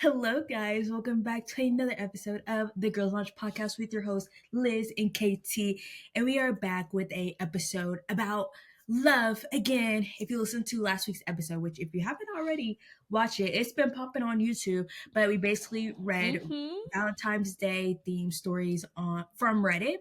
Hello, guys. Welcome back to another episode of the Girls Launch Podcast with your hosts, Liz and KT. And we are back with a episode about love again. If you listened to last week's episode, which if you haven't already watched it, it's been popping on YouTube. But we basically read Mm-hmm. Valentine's Day theme stories on from Reddit.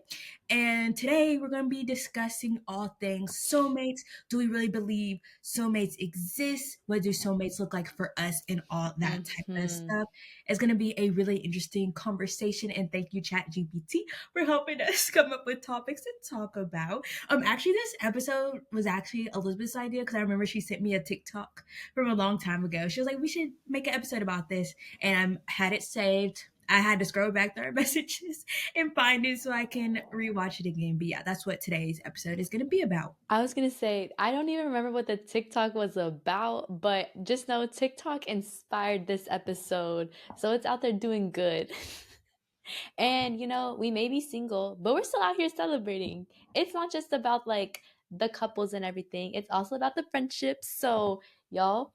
And today we're going to be discussing all things soulmates. Do we really believe soulmates exist? What do soulmates look like for us? And all that type of Mm-hmm. stuff. It's going to be a really interesting conversation. And thank you, ChatGPT, for helping us come up with topics to talk about. Actually, this episode was actually Elizabeth's idea because I remember she sent me a TikTok from a long time ago. She was like, "We should make an episode about this," and I had it saved. I had to scroll back through our messages and find it so I can rewatch it again. But yeah, that's what today's episode is going to be about. I was gonna say, I don't even remember what the TikTok was about, but just know TikTok inspired this episode. So it's out there doing good. And we may be single, but we're still out here celebrating. It's not just about like the couples and everything, it's also about the friendships. So, y'all,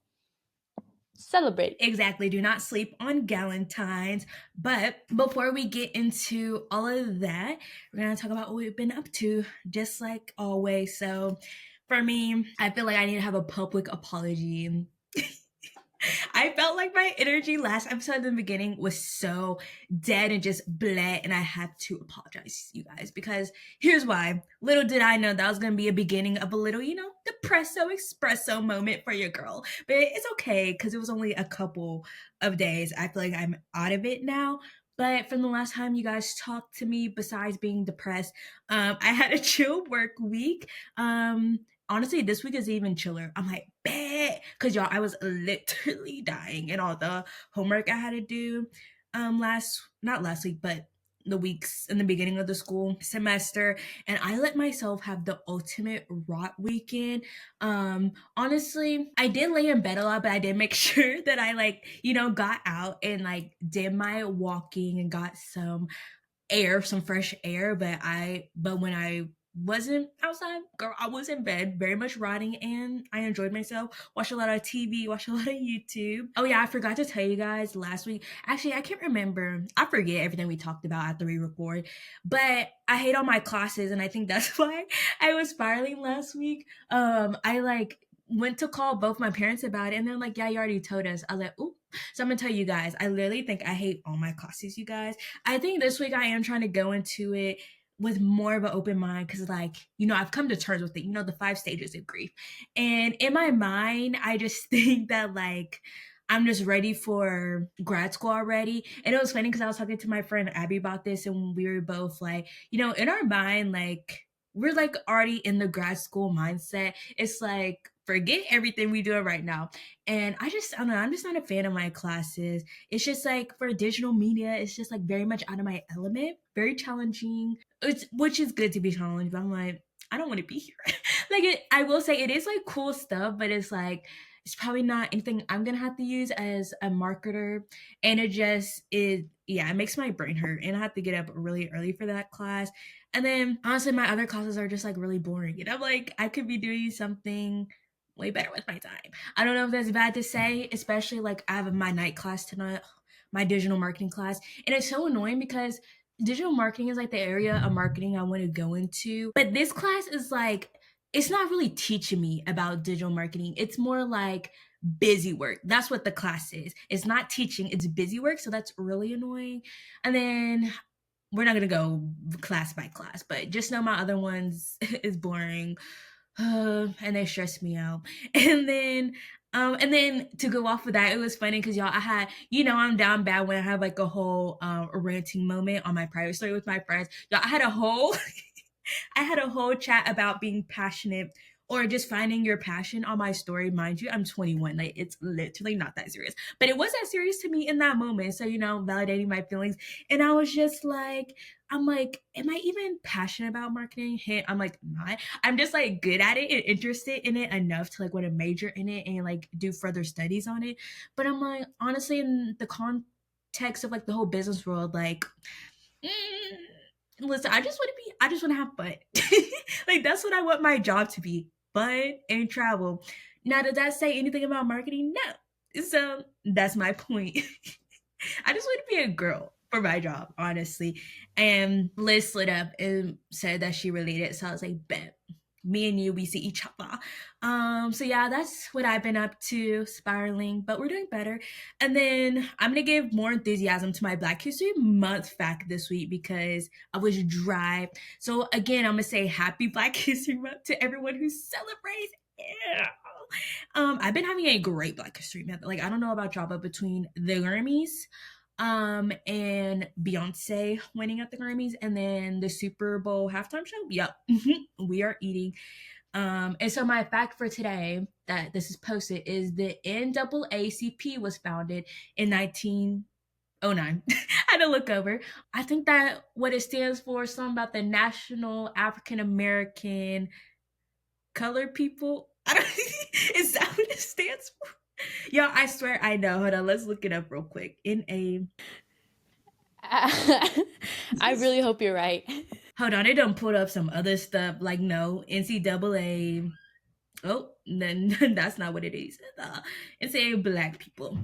celebrate. Exactly. Do not sleep on Galentine's. But before we get into all of that, we're going to talk about what we've been up to, just like always. So for me, I feel like I need to have a public apology. I felt like my energy last episode in the beginning was so dead and just bleh, and I had to apologize to you guys because here's why. Little did I know that was going to be a beginning of a little, depresso espresso moment for your girl. But it's okay because it was only a couple of days. I feel like I'm out of it now. But from the last time you guys talked to me, besides being depressed, I had a chill work week. Honestly, this week is even chiller. I'm like, bet, because y'all, I was literally dying and all the homework I had to do not last week, but the weeks in the beginning of the school semester, and I let myself have the ultimate rot weekend. Honestly, I did lay in bed a lot, but I did make sure that I got out and did my walking and got some fresh air. But when I wasn't outside, girl, I was in bed, very much rotting, and I enjoyed myself. Watched a lot of TV, watched a lot of YouTube. Oh yeah, I forgot to tell you guys last week. Actually, I can't remember. I forget everything we talked about after we record. But I hate all my classes, and I think that's why I was spiraling last week. I went to call both my parents about it, and they're like, "Yeah, you already told us." I was like, "Ooh." So I'm gonna tell you guys, I literally think I hate all my classes, you guys. I think this week I am trying to go into it with more of an open mind because, I've come to terms with it, the 5 stages of grief. And in my mind, I just think that, I'm just ready for grad school already. And it was funny because I was talking to my friend Abby about this, and we were both like, in our mind, we're already in the grad school mindset. It's like, forget everything we do right now. And I don't know, I'm just not a fan of my classes. It's just like for digital media, it's just like very much out of my element, very challenging. Which is good to be challenged, but I'm like, I don't want to be here. I will say it is like cool stuff, but it's like it's probably not anything I'm gonna have to use as a marketer. And it makes my brain hurt, and I have to get up really early for that class. And then honestly, my other classes are just like really boring. And I'm like, I could be doing something way better with my time. I don't know if that's bad to say, especially like I have my night class tonight, my digital marketing class. And it's so annoying because digital marketing is like the area of marketing I want to go into. But this class is like, it's not really teaching me about digital marketing. It's more like busy work. That's what the class is. It's not teaching, it's busy work. So that's really annoying. And then we're not going to go class by class, but just know my other ones is boring. And they stress me out. And then to go off of that, it was funny because y'all, I had, I'm down bad when I have like a whole ranting moment on my private story with my friends. Y'all, I had a whole chat about being passionate or just finding your passion on my story. Mind you, I'm 21. Like, it's literally not that serious. But it was that serious to me in that moment. So, validating my feelings. And I was just like, I'm like, am I even passionate about marketing? Hey, I'm like, not. I'm just like good at it and interested in it enough to like want to major in it and like do further studies on it. But I'm like, honestly, in the context of like the whole business world, like, mm, listen, I just want to have fun. Like, that's what I want my job to be, fun and travel. Now, does that say anything about marketing? No. So that's my point. just want to be a girl for my job, honestly. And Liz slid up and said that she related. So I was like, bet. Me and you, we see each other. So yeah, that's what I've been up to, spiraling, but we're doing better. And then I'm gonna give more enthusiasm to my Black History Month fact this week because I was dry. So again, I'm gonna say happy Black History Month to everyone who celebrates. Yeah. I've been having a great Black History Month. Like I don't know about y'all, but between the Grammys, and Beyonce winning at the Grammys, and then the Super Bowl halftime show. Yep, we are eating. And so my fact for today that this is posted is the NAACP was founded in 1909. I had to look over. I think that what it stands for is something about the National African American Colored People. I don't, is that what it stands for? Yo, I swear I know. Hold on, let's look it up real quick. I really hope you're right. Hold on, it don't put up some other stuff like no NCAA. Oh, then that's not what it is. NCAA Black people.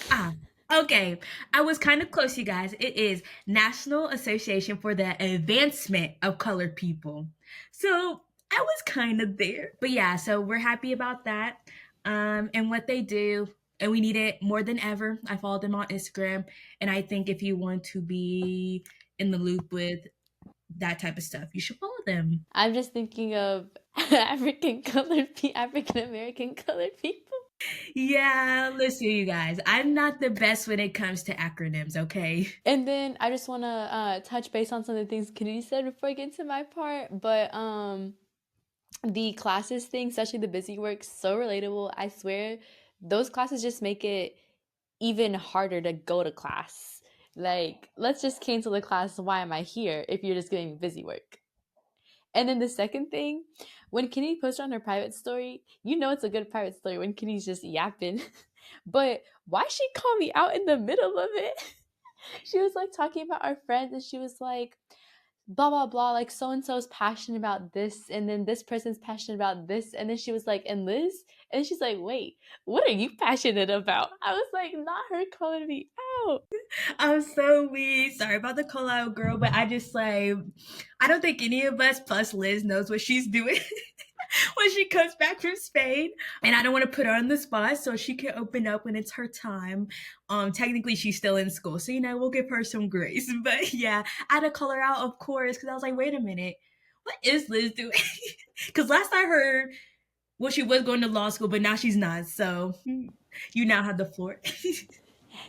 Ah, okay. I was kind of close, you guys. It is National Association for the Advancement of Colored People. So I was kind of there, but yeah. So we're happy about that. And what they do, and we need it more than ever. I followed them on Instagram, and I think if you want to be in the loop with that type of stuff, you should follow them. I'm just thinking of African American colored people. Yeah, listen, you guys, I'm not the best when it comes to acronyms, okay? And then I just want to touch base on some of the things Kennedy said before I get into my part. But the classes thing, especially the busy work, so relatable. I swear, those classes just make it even harder to go to class. Like, let's just cancel the class. Why am I here if you're just giving me busy work? And then the second thing, when Kennedy posted on her private story, you know it's a good private story when Kennedy's just yapping. But why she call me out in the middle of it? She was like talking about our friends and she was like, blah blah blah, like so and so is passionate about this and then this person's passionate about this, and then she was like, and Liz, and she's like, wait, what are you passionate about? I was like, not her calling me out. I'm so weak. Sorry about the call out, girl, but I just like, I don't think any of us plus Liz knows what she's doing when she comes back from Spain. And I don't want to put her on the spot so she can open up when it's her time. Technically she's still in school, so we'll give her some grace. But yeah, I had to call her out, of course, because I was like, wait a minute, what is Liz doing? Because last I heard, well, she was going to law school, but now she's not. So you now have the floor.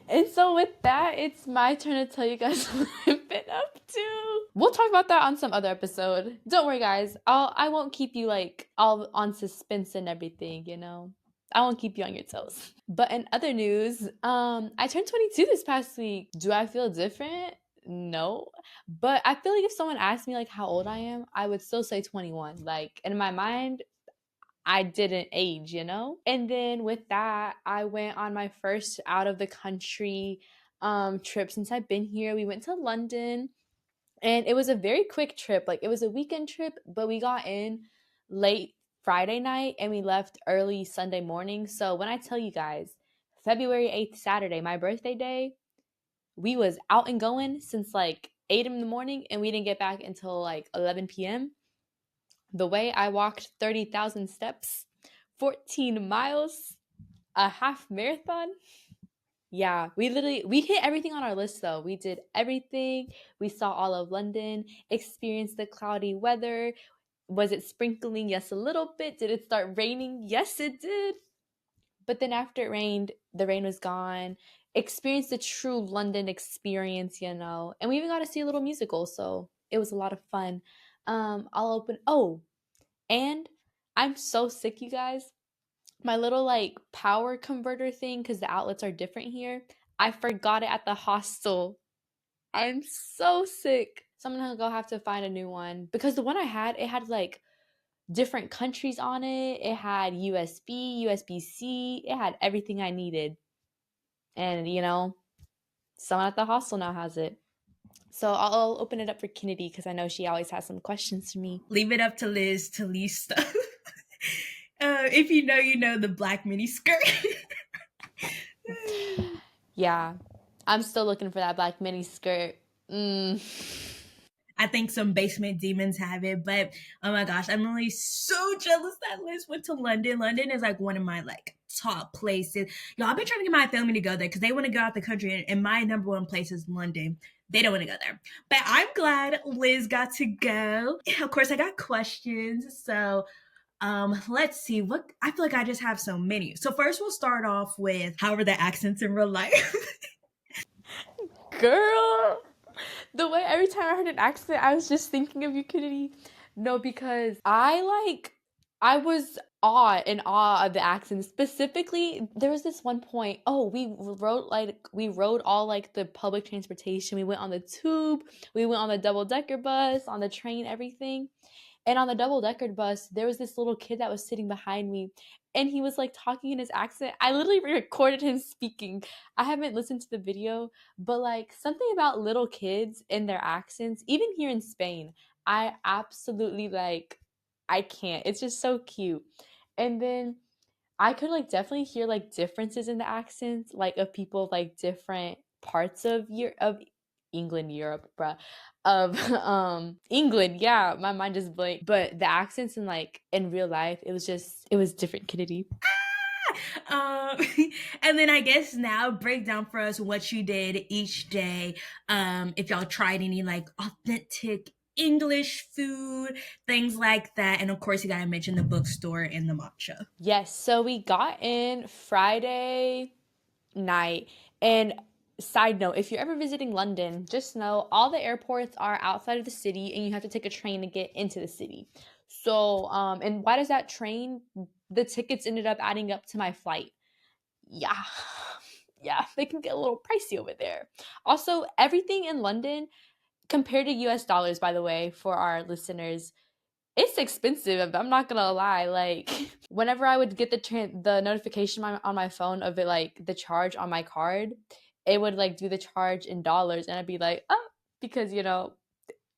And so with that, it's my turn to tell you guys what I've been up to. We'll talk about that on some other episode. Don't worry, guys. I won't keep you like all on suspense and everything, you know. I won't keep you on your toes. But in other news, I turned 22 this past week. Do I feel different? No. But I feel like if someone asked me like how old I am, I would still say 21. Like in my mind, I didn't age, you know? And then with that, I went on my first out of the country trip since I've been here. We went to London and it was a very quick trip. Like it was a weekend trip, but we got in late Friday night and we left early Sunday morning. So when I tell you guys, February 8th, Saturday, my birthday day, we was out and going since like 8 in the morning and we didn't get back until like 11 p.m. The way I walked 30,000 steps, 14 miles, a half marathon. Yeah, we hit everything on our list though. We did everything. We saw all of London, experienced the cloudy weather. Was it sprinkling? Yes, a little bit. Did it start raining? Yes, it did. But then after it rained, the rain was gone. Experienced the true London experience, you know. And we even got to see a little musical, so it was a lot of fun. I'll open. Oh, and I'm so sick, you guys. My little like power converter thing, because the outlets are different here. I forgot it at the hostel. I'm so sick. So I'm gonna go have to find a new one because the one I had, it had like different countries on it. It had USB, USB-C. It had everything I needed. And you know, someone at the hostel now has it. So I'll open it up for Kennedy because I know she always has some questions for me. Leave it up to Liz to leave stuff. If you know the black mini skirt. Yeah. I'm still looking for that black mini skirt. Mm. I think some basement demons have it, but oh my gosh, I'm really so jealous that Liz went to London. London is like one of my like top places. Y'all, I've been trying to get my family to go there because they want to go out the country, and my number one place is London. They don't want to go there, but I'm glad Liz got to go. Of course, I got questions, so let's see what I feel like I just have so many. So first we'll start off with how are the accents in real life? Girl, the way every time I heard an accent, I was just thinking of you, Kennedy. No, because I was in awe of the accent. Specifically, there was this one point. Oh, we rode all like the public transportation. We went on the tube, we went on the double decker bus, on the train, everything. And on the double decker bus, there was this little kid that was sitting behind me, and he was like talking in his accent. I literally recorded him speaking. I haven't listened to the video, but like something about little kids and their accents, even here in Spain, I absolutely like, I can't. It's just so cute. And then I could like definitely hear like differences in the accents, like of people of like different parts of England, Europe, bruh. Of England, yeah, my mind just blanked. But the accents in like in real life, it was different, Kennedy. um, and then I guess now break down for us what you did each day. If y'all tried any like authentic English food, things like that. And of course, you gotta mention the bookstore and the matcha. Yes, so we got in Friday night. And side note, if you're ever visiting London, just know all the airports are outside of the city and you have to take a train to get into the city. So, and why does that train? The tickets ended up adding up to my flight. Yeah. Yeah, they can get a little pricey over there. Also, everything in London compared to US dollars, by the way, for our listeners, it's expensive. I'm not gonna lie. Like whenever I would get the notification on my phone of it, like the charge on my card, it would like do the charge in dollars, and I'd be like, oh, because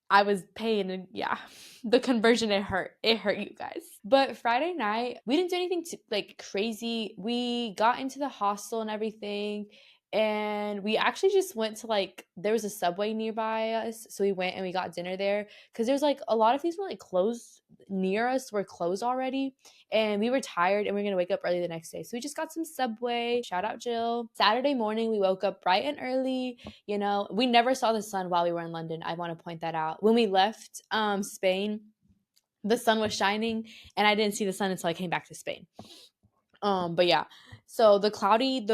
I was paying, and yeah, the conversion, it hurt. It hurt, you guys. But Friday night, we didn't do anything like crazy. We got into the hostel and everything, and we actually just went to like there was a Subway nearby us, so we went and we got dinner there because there's like a lot of things were like closed near us were closed already, and we were tired and we are gonna wake up early the next day, so we just got some Subway. Shout out Jill. Saturday morning, we woke up bright and early. We never saw the sun while we were in London. I want to point that out. When we left Spain, the sun was shining, and I didn't see the sun until I came back to Spain. But yeah, so the cloudy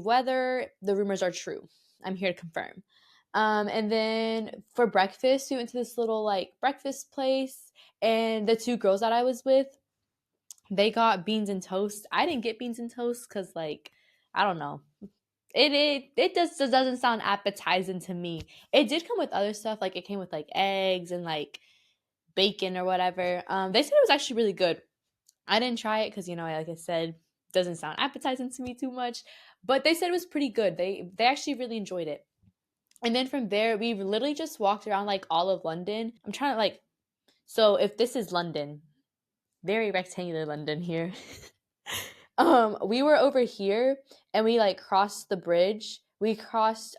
weather, the rumors are true. I'm here to confirm. And then for breakfast, we went to this little like breakfast place, and the two girls that I was with, they got beans and toast. I didn't get beans and toast because like I don't know, it just doesn't sound appetizing to me. It did come with other stuff, like it came with like eggs and like bacon or whatever. They said it was actually really good. I didn't try it because like I said, doesn't sound appetizing to me too much. But they said it was pretty good. They actually really enjoyed it. And then from there, we literally just walked around like all of London. I'm trying to like, so if this is London, very rectangular London here. We were over here and we like crossed the bridge. We crossed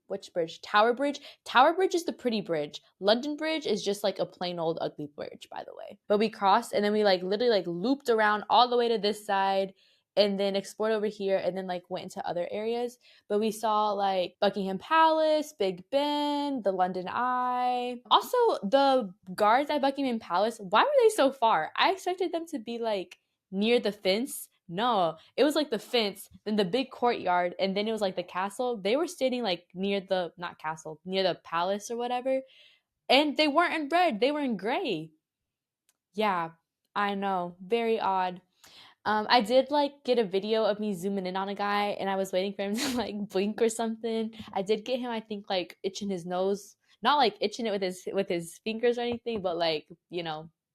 which bridge? Tower Bridge. Tower Bridge is the pretty bridge. London Bridge is just like a plain old ugly bridge, by the way. But we crossed and then we like literally like looped around all the way to this side and then explored over here and then like went into other areas. But we saw like Buckingham Palace, Big Ben, the London Eye. Also, the guards at Buckingham Palace, why were they so far? I expected them to be like near the fence. No, it was like the fence, then the big courtyard, and then it was like the castle. They were standing like near the not castle, near the palace or whatever. And they weren't in red, they were in gray. Yeah, I know. Very odd. I did like get a video of me zooming in on a guy, and I was waiting for him to like blink or something. I did get him, I think, like itching his nose, not like itching it with his fingers or anything, but like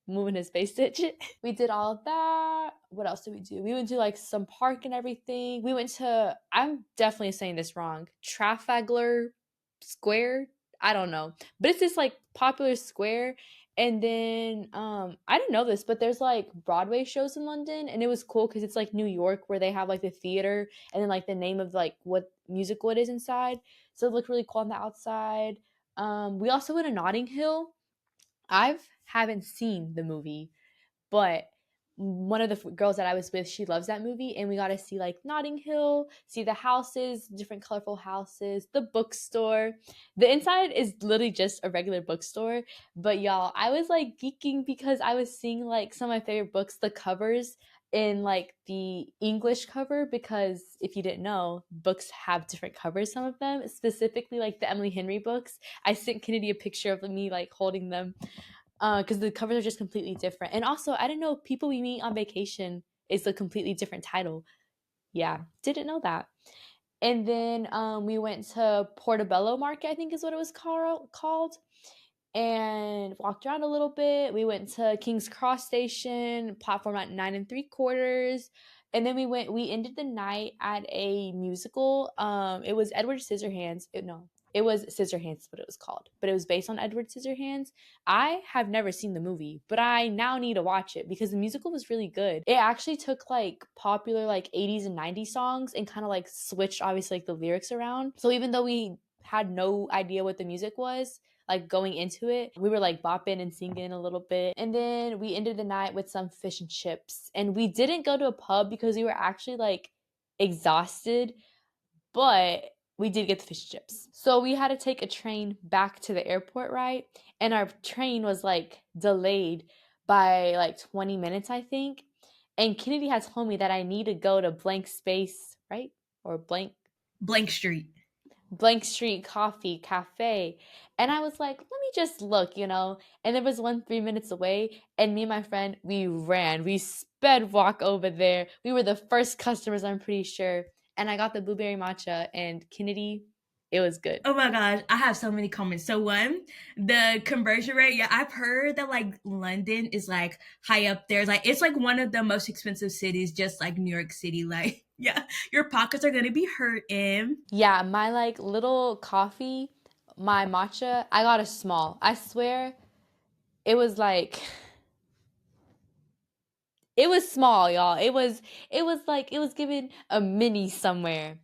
moving his face to itch it. We did all of that. What else did we do? We went to like some park and everything. We went to, I'm definitely saying this wrong, Trafalgar Square. I don't know, but it's this like popular square, And then I didn't know this, but there's like Broadway shows in London, and it was cool because it's like New York where they have like the theater and then like the name of like what musical it is inside. So it looked really cool on the outside. We also went to Notting Hill. I haven't seen the movie, but one of the girls that I was with, she loves that movie, and we got to see like Notting Hill, see the houses, different colorful houses, the bookstore. The inside is literally just a regular bookstore, but y'all, I was like geeking because I was seeing like some of my favorite books, the covers in like the English cover, because if you didn't know, books have different covers, some of them, specifically like the Emily Henry books. I sent Kennedy a picture of me like holding them because the covers are just completely different. And also, I didn't know People We Meet on Vacation is a completely different title. Yeah, didn't know that. And then we went to Portobello Market, I think is what it was called, and walked around a little bit. We went to King's Cross Station, platform at 9 3/4. And then we ended the night at a musical. It was Edward Scissorhands. No, it was Scissorhands, what it was called, but it was based on Edward Scissorhands. I have never seen the movie, but I now need to watch it because the musical was really good. It actually took like popular like 80s and 90s songs and kind of like switched obviously like the lyrics around. So even though we had no idea what the music was, like going into it, we were like bopping and singing a little bit. And then we ended the night with some fish and chips. And we didn't go to a pub because we were actually like exhausted, but we did get the fish and chips. So we had to take a train back to the airport, right? And our train was like delayed by like 20 minutes, I think. And Kennedy has told me that I need to go to blank space, right? Or Blank Street. Blank Street Coffee Cafe. And I was like, let me just look, you know. And there was one 3 minutes away, and me and my friend, we ran. We sped walk over there. We were the first customers, I'm pretty sure. And I got the blueberry matcha, and Kennedy, it was good. Oh my gosh, I have so many comments. So one, the conversion rate. Yeah, I've heard that like London is like high up there. Like it's like one of the most expensive cities, just like New York City. Like yeah, your pockets are gonna be hurting. Yeah, my like little coffee, my matcha, I got a small. I swear it was like it was small, y'all. It was like it was given a mini somewhere.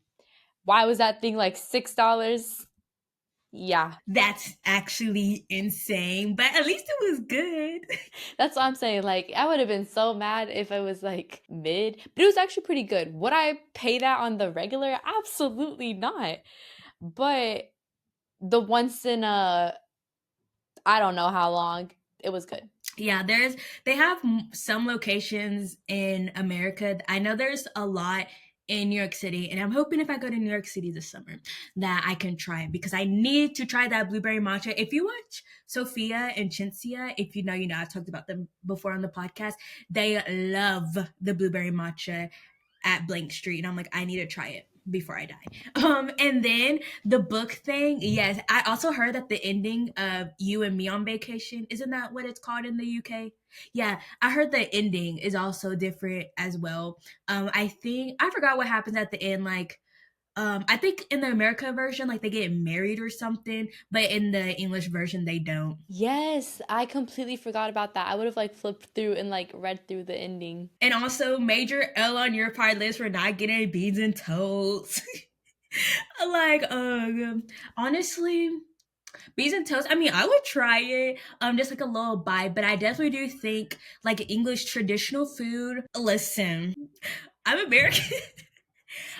Why was that thing like $6? Yeah, That's actually insane, but at least it was good. that's what I'm saying. Like, I would have been so mad if it was like mid, but it was actually pretty good. Would I pay that on the regular? Absolutely not. But the once in a, I don't know how long, it was good. Yeah, they have some locations in America. I know there's a lot in New York City, and I'm hoping if I go to New York City this summer that I can try it because I need to try that blueberry matcha. If you watch Sophia and Chintzia, if you know, you know, I talked about them before on the podcast. They love the blueberry matcha at Blank Street, and I'm like, I need to try it before I die. And then the book thing, yes, I also heard that the ending of You and Me on Vacation, isn't that what it's called in the UK? Yeah, I heard the ending is also different as well. I think I forgot what happens at the end. Like, I think in the America version, like they get married or something, but in the English version, they don't. Yes, I completely forgot about that. I would have like flipped through and like read through the ending. And also, major L on your part list for not getting beans and toast. Like, honestly, beans and toast. I mean, I would try it, just like a little bite, but I definitely do think like English traditional food. Listen, I'm American.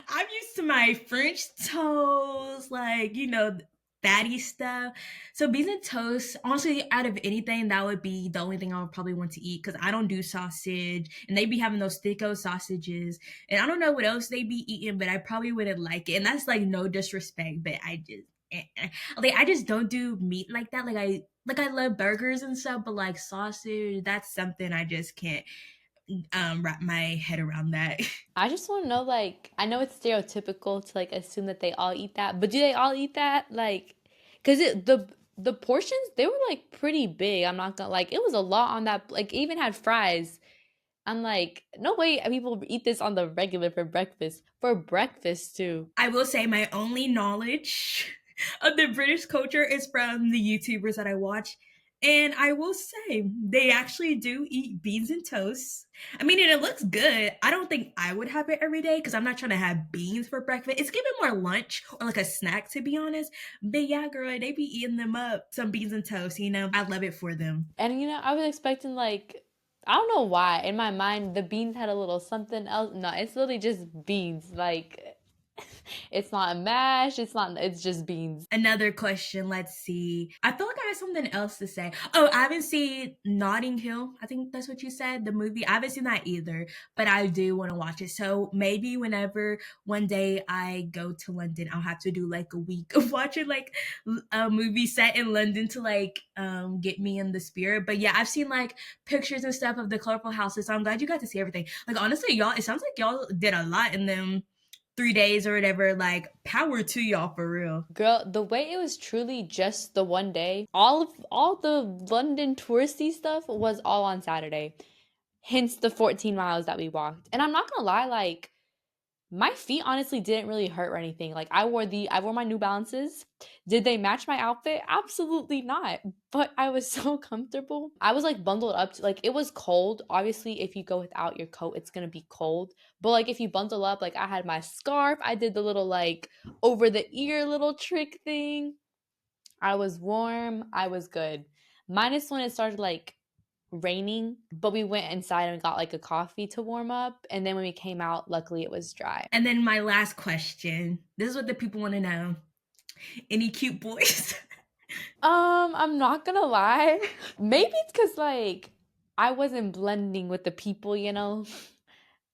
I'm used to my French toast, like, you know, fatty stuff. So beans and toast, honestly, out of anything, that would be the only thing I would probably want to eat because I don't do sausage, and they be having those thicko sausages, and I don't know what else they be eating, but I probably wouldn't like it. And that's like no disrespect, but like I just don't do meat like that. Like I love burgers and stuff, but like sausage, that's something I just can't wrap my head around that. I just want to know, like, I know it's stereotypical to like assume that they all eat that, but do they all eat that? Like, cause the portions they were like pretty big. I'm not gonna like it was a lot on that. Like, it even had fries. I'm like, no way people eat this on the regular for breakfast. For breakfast too. I will say my only knowledge of the British culture is from the YouTubers that I watch. And I will say, they actually do eat beans and toast. I mean, and it looks good. I don't think I would have it every day because I'm not trying to have beans for breakfast. It's giving more lunch or like a snack, to be honest. But yeah, girl, they be eating them up. Some beans and toast, you know. I love it for them. And I was expecting like I don't know why. In my mind, the beans had a little something else. No, it's literally just beans. Like it's not a mash. It's not. It's just beans. Another question, let's see. I feel like I have something else to say. Oh, I haven't seen Notting Hill. I think that's what you said, the movie. I haven't seen that either, but I do want to watch it. So maybe whenever one day I go to London, I'll have to do like a week of watching like a movie set in London to like get me in the spirit. But yeah, I've seen like pictures and stuff of the colorful houses. So I'm glad you got to see everything. Like honestly, y'all, it sounds like y'all did a lot in them 3 days or whatever. Like power to y'all for real. Girl, the way it was truly just the one day, all the London touristy stuff was all on Saturday. Hence the 14 miles that we walked. And I'm not gonna lie, like my feet honestly didn't really hurt or anything. Like I wore my New Balances. Did they match my outfit? Absolutely not. But I was so comfortable. I was like bundled up to, like it was cold. Obviously, if you go without your coat, it's going to be cold. But like if you bundle up, like I had my scarf, I did the little like over the ear little trick thing. I was warm, I was good. Minus when it started like raining, but we went inside and got like a coffee to warm up. And then when we came out, luckily it was dry. And then my last question. This is what the people want to know. Any cute boys? I'm not gonna lie. Maybe it's because like I wasn't blending with the people.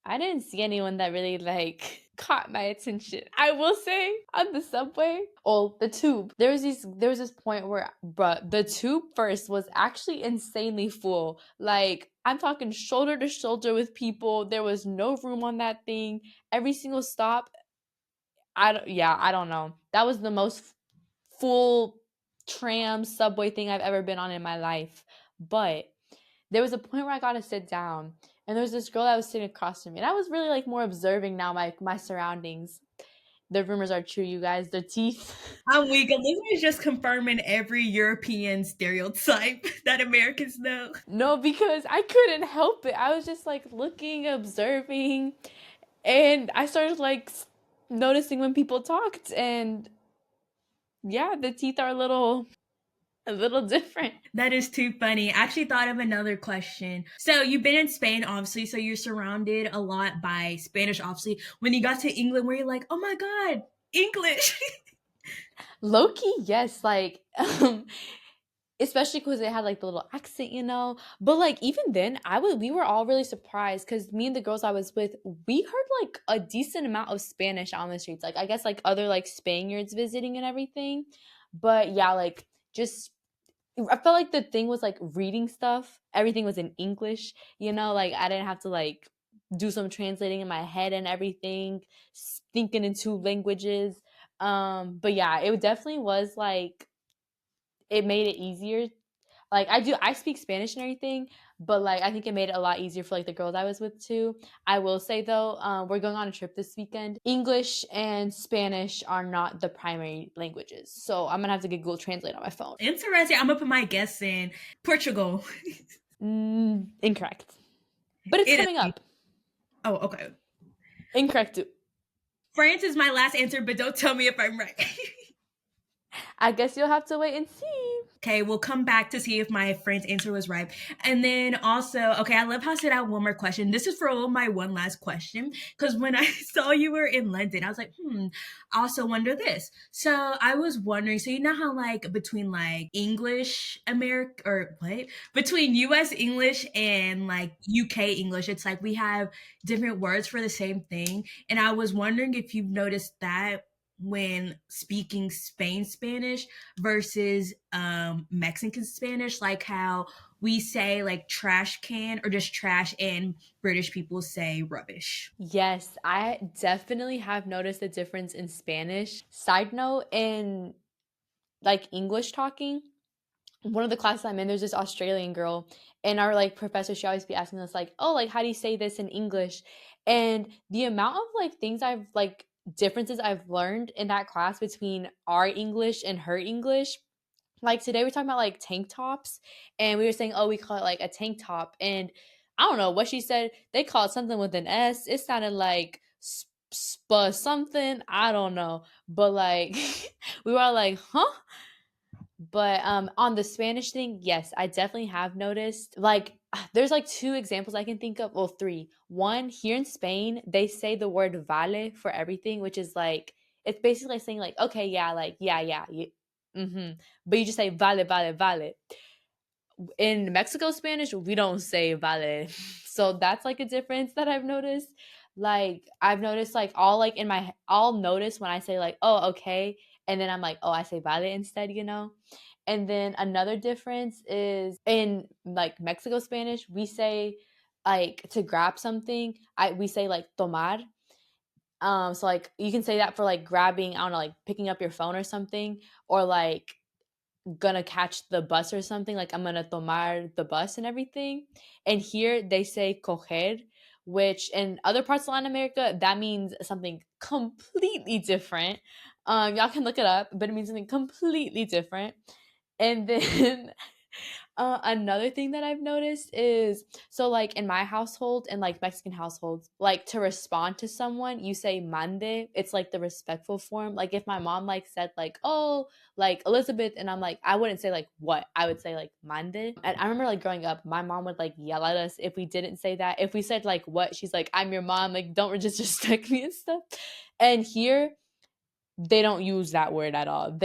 I didn't see anyone that really like caught my attention. I will say on the subway, oh, the tube. There was this point where, bruh, the tube first was actually insanely full. Like I'm talking shoulder to shoulder with people. There was no room on that thing. Every single stop, I don't know. That was the most full tram subway thing I've ever been on in my life. But there was a point where I got to sit down, and there was this girl that was sitting across from me, and I was really like more observing now my surroundings. The rumors are true, you guys. The teeth. I'm weak. Olivia is just confirming every European stereotype that Americans know. No, because I couldn't help it. I was just like looking, observing, and I started like noticing when people talked, and yeah, the teeth are a little different. That is too funny. I actually thought of another question. So you've been in Spain, obviously, so you're surrounded a lot by Spanish, obviously. When you got to England, were you like, oh my God, English? Low-key, yes, like especially because it had like the little accent. But like even then, we were all really surprised because me and the girls I was with, we heard like a decent amount of Spanish on the streets. Like I guess like other like Spaniards visiting and everything. But yeah, like just I felt like the thing was like reading stuff. Everything was in English, like I didn't have to like do some translating in my head and everything, thinking in two languages. But yeah, it definitely was like it made it easier. Like I speak Spanish and everything, but like I think it made it a lot easier for like the girls I was with too. I will say though, we're going on a trip this weekend. English and Spanish are not the primary languages, so I'm gonna have to get Google Translate on my phone. Interesting. I'm gonna put my guess in Portugal. Incorrect, but it's coming Italy. up. Oh, okay. Incorrect too. France is my last answer, but don't tell me if I'm right. I guess you'll have to wait and see. Okay, we'll come back to see if my friend's answer was right. And then also, okay, I love how I said I have one more question. This is for my one last question. Because when I saw you were in London, I was like, I also wonder this. So I was wondering, so you know how like between like English America or what? Between US English and like UK English, it's like we have different words for the same thing. And I was wondering if you've noticed that when speaking Spain Spanish versus Mexican Spanish, like how we say like trash can or just trash, and British people say rubbish. Yes, I definitely have noticed a difference in Spanish. Side note, in like English talking, one of the classes I'm in, there's this Australian girl, and our like professor, she always be asking us like, oh, like how do you say this in English? And the amount of like things I've like differences I've learned in that class between our English and her English, Like today we're talking about like tank tops, and we were saying, oh, we call it like a tank top, and I don't know what she said. They called something with an S. It sounded like something. I don't know, but like we were all like, huh? But on the Spanish thing, yes, I definitely have noticed. Like there's like two examples I can think of. Well, three. One, here in Spain, they say the word vale for everything, which is like it's basically like saying like, okay, yeah, like yeah. But you just say vale. In Mexico Spanish, we don't say vale. So that's like a difference that I've noticed. Like I've noticed like I'll notice when I say like, oh, okay, and then I'm like, oh, I say vale instead, you know? And then another difference is in like Mexico Spanish, we say like to grab something, we say like tomar. So like you can say that for like grabbing, I don't know, like picking up your phone or something, or like gonna catch the bus or something, like I'm gonna tomar the bus and everything. And here they say coger, which in other parts of Latin America that means something completely different. Y'all can look it up, but it means something completely different. And then another thing that I've noticed is so like in my household and like Mexican households, like to respond to someone, you say mande. It's like the respectful form. Like if my mom like said like, oh, like Elizabeth, and I'm like, I wouldn't say like what, I would say like mande. And I remember like growing up, my mom would like yell at us if we didn't say that. If we said like what, she's like, I'm your mom, like don't just disrespect me and stuff. And here they don't use that word at all.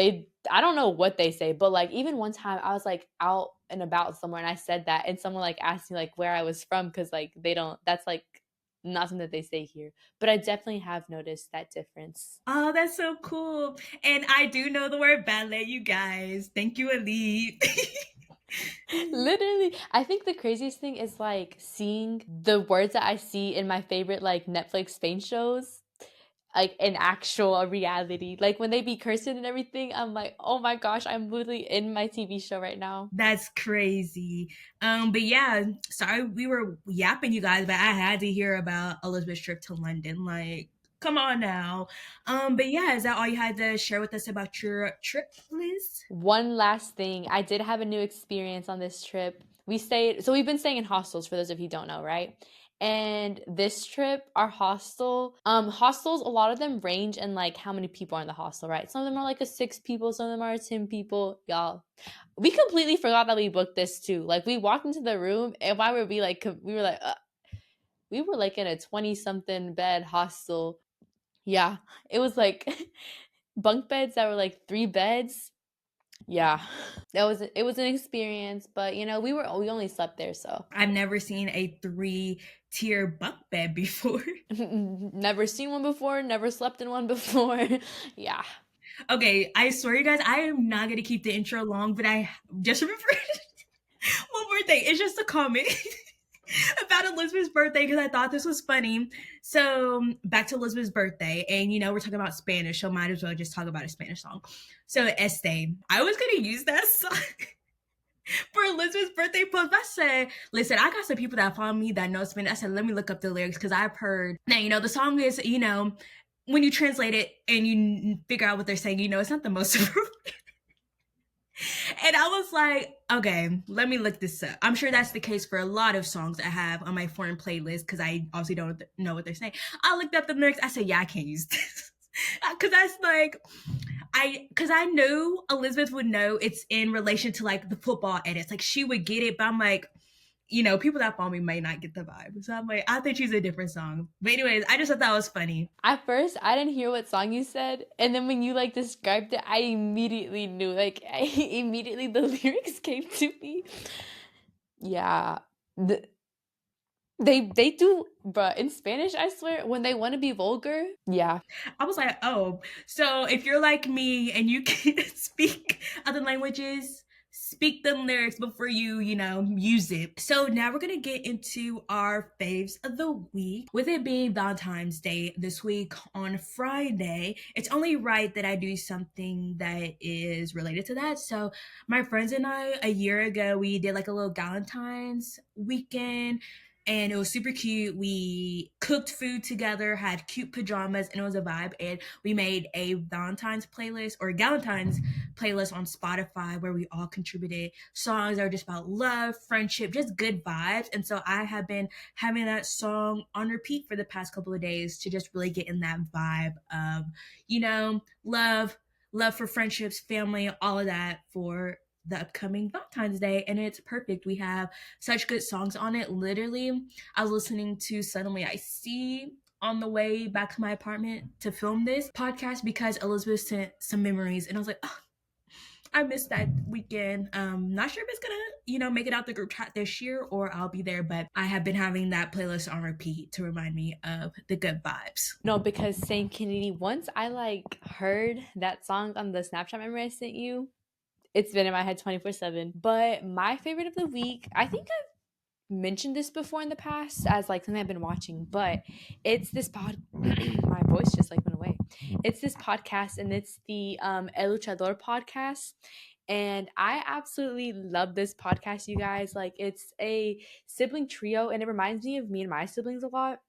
I don't know what they say, but like even one time I was like out and about somewhere and I said that and someone like asked me like where I was from cuz like they don't that's like not something that they say here. But I definitely have noticed that difference. Oh, that's so cool. And I do know the word ballet, you guys. Thank you, Elite. Literally, I think the craziest thing is like seeing the words that I see in my favorite like Netflix Spain shows like in actual reality. Like when they be cursing and everything, I'm like, oh my gosh, I'm literally in my TV show right now. That's crazy. But yeah, sorry we were yapping, you guys, but I had to hear about Elizabeth's trip to London. Like, come on now. But yeah, is that all you had to share with us about your trip, Liz? One last thing, I did have a new experience on this trip. We've been staying in hostels for those of you who don't know, right? And this trip, our hostels, a lot of them range in like how many people are in the hostel, right? Some of them are like a 6 people, some of them are 10 people. Y'all, we completely forgot that we booked this too. Like we walked into the room, and why would we like? We were like in a 20 something bed hostel. Yeah, it was like bunk beds that were like 3 beds. Yeah. It was an experience, but you know, we only slept there, so I've never seen a 3-tier bunk bed before. never seen one before, never slept in one before. Yeah. Okay, I swear, you guys, I am not gonna keep the intro long, but I just remembered one more thing. It's just a comment about Elizabeth's birthday because I thought this was funny. So back to Elizabeth's birthday, and we're talking about Spanish, so might as well just talk about a Spanish song. So Este, I was gonna use that song for Elizabeth's birthday post. But I said, listen, I got some people that follow me that know Spanish. I said, let me look up the lyrics because I've heard. Now the song is when you translate it and you figure out what they're saying, it's not the most. And I was like, okay, let me look this up. I'm sure that's the case for a lot of songs I have on my foreign playlist because I obviously don't know what they're saying. I looked up the lyrics. I said, yeah, I can't use this. Because that's like, because I knew Elizabeth would know it's in relation to like the football edits. Like she would get it, but I'm like, people that follow me might not get the vibe. So I'm like, I think she's a different song. But anyways, I just thought that was funny. At first, I didn't hear what song you said, and then when you like described it, I immediately knew. Like immediately the lyrics came to me. Yeah. The, they do, but in Spanish, I swear, when they want to be vulgar, yeah. I was like, oh, so if you're like me and you can speak other languages, speak the lyrics before you, use it. So now we're going to get into our faves of the week. With it being Valentine's Day this week on Friday, it's only right that I do something that is related to that. So my friends and I, a year ago, we did like a little Valentine's weekend. and it was super cute. We cooked food together, had cute pajamas, and it was a vibe. And we made a Valentine's playlist or Galentine's playlist on Spotify where we all contributed songs that are just about love, friendship, just good vibes. And so I have been having that song on repeat for the past couple of days to just really get in that vibe of, love, love for friendships, family, all of that for the upcoming Valentine's Day. And it's perfect. We have such good songs on it. Literally, I was listening to Suddenly I See on the way back to my apartment to film this podcast because Elizabeth sent some memories, and I was like, oh, I missed that weekend. Not sure if it's gonna, make it out the group chat this year or I'll be there, but I have been having that playlist on repeat to remind me of the good vibes. No, because same Kennedy, once I like heard that song on the Snapchat memory I sent you, it's been in my head 24/7. But my favorite of the week, I think I've mentioned this before in the past as like something I've been watching, but it's this my voice just like went away. It's this podcast, and it's the El Luchador podcast. And I absolutely love this podcast, you guys. Like, it's a sibling trio, and it reminds me of me and my siblings a lot.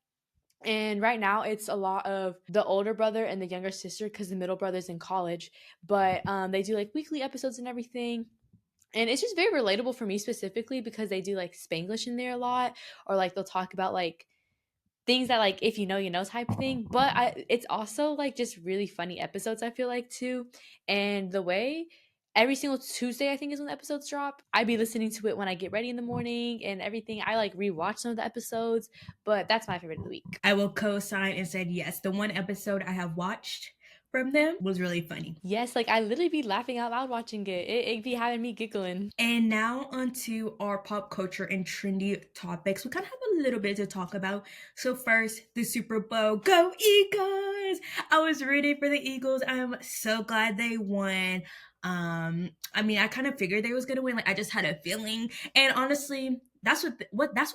And right now, it's a lot of the older brother and the younger sister because the middle brother's in college. But they do like weekly episodes and everything. And it's just very relatable for me specifically because they do like Spanglish in there a lot, or like they'll talk about like things that like if you know you know type thing. But it's also like just really funny episodes, I feel like, too. And the way every single Tuesday, I think, is when the episodes drop, I'd be listening to it when I get ready in the morning and everything. I like rewatch some of the episodes, but that's my favorite of the week. I will co-sign and said yes. The one episode I have watched from them was really funny. Yes, like I literally be laughing out loud watching it. It be having me giggling. And now onto our pop culture and trendy topics. We kind of have a little bit to talk about. So first, the Super Bowl. Go Eagles! I was rooting for the Eagles. I'm so glad they won. I kind of figured they was gonna win. Like I just had a feeling. And honestly, that's what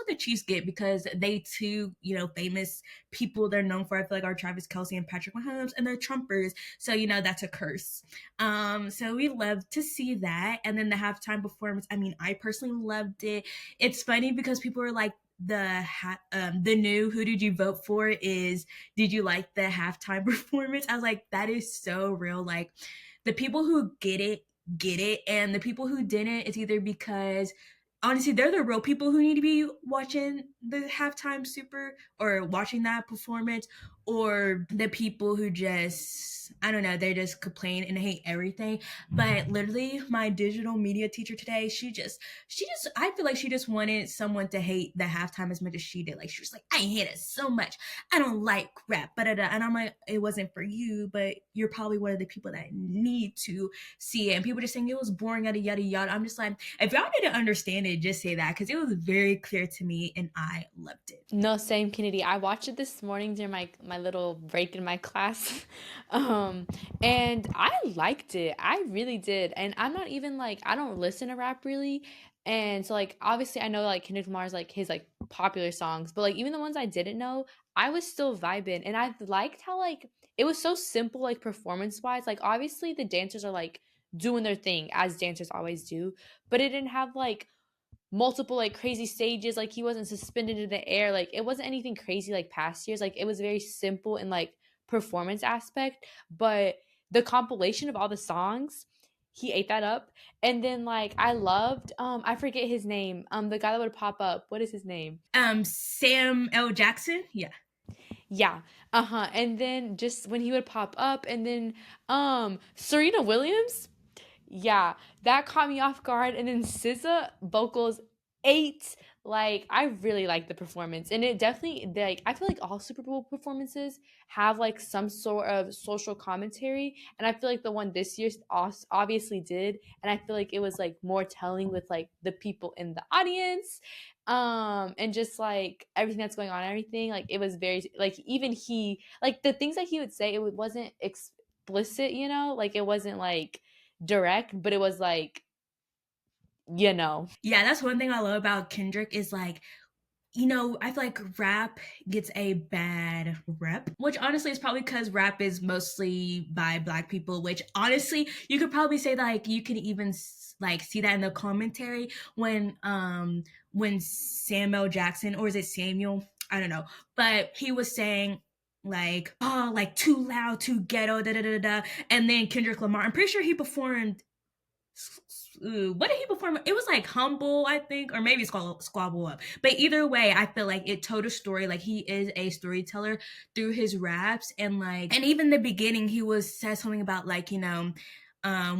the Chiefs get because they too, famous people they're known for. I feel like are Travis Kelsey and Patrick Mahomes, and they're Trumpers. So that's a curse. So we love to see that. And then the halftime performance, I personally loved it. It's funny because people are like, the new who did you vote for is did you like the halftime performance? I was like, that is so real. Like the people who get it, and the people who didn't, it's either because honestly they're the real people who need to be watching the halftime super or watching that performance, or the people who just, I don't know, they just complain and hate everything. But literally my digital media teacher today, she just I feel like she just wanted someone to hate the halftime as much as she did. Like she was like, I hate it so much, I don't like rap, and I'm like, it wasn't for you, but you're probably one of the people that need to see it. And people just saying it was boring, yada yada yada. I'm just like, if y'all didn't understand it, just say that because it was very clear to me and I loved it. No, same, Kennedy. I watched it this morning during my little break in my class. And I liked it. I really did. And I'm not even like, I don't listen to rap really. And so like obviously I know like Kendrick Lamar's like his like popular songs, but like even the ones I didn't know, I was still vibing. And I liked how like it was so simple, like performance wise. Like obviously the dancers are like doing their thing as dancers always do, but it didn't have like multiple like crazy stages. Like he wasn't suspended in the air. Like it wasn't anything crazy like past years. Like it was very simple in like performance aspect. But the compilation of all the songs, he ate that up. And then like I loved I forget his name, the guy that would pop up, what is his name? Sam L. Jackson. Yeah. Yeah. Uh-huh. And then just when he would pop up, and then Serena Williams, yeah, that caught me off guard. And then SZA vocals 8. Like I really like the performance, and it definitely like I feel like all Super Bowl performances have like some sort of social commentary, and I feel like the one this year obviously did, and I feel like it was like more telling with like the people in the audience, and just like everything that's going on and everything. Like it was very like even he like the things that he would say, it wasn't explicit, like it wasn't like direct, but it was like. Yeah, that's one thing I love about Kendrick is like I feel like rap gets a bad rep, which honestly is probably because rap is mostly by Black people, which honestly, you could probably say that, like, you can even like see that in the commentary when Samuel Jackson, or is it Samuel? I don't know, but he was saying like, oh, like too loud, too ghetto, da da da da, and then Kendrick Lamar, I'm pretty sure he performed, what did he perform? It was like Humble, I think, or maybe Squabble Up. But either way, I feel like it told a story. Like, he is a storyteller through his raps, and like, and even the beginning, he was said something about like,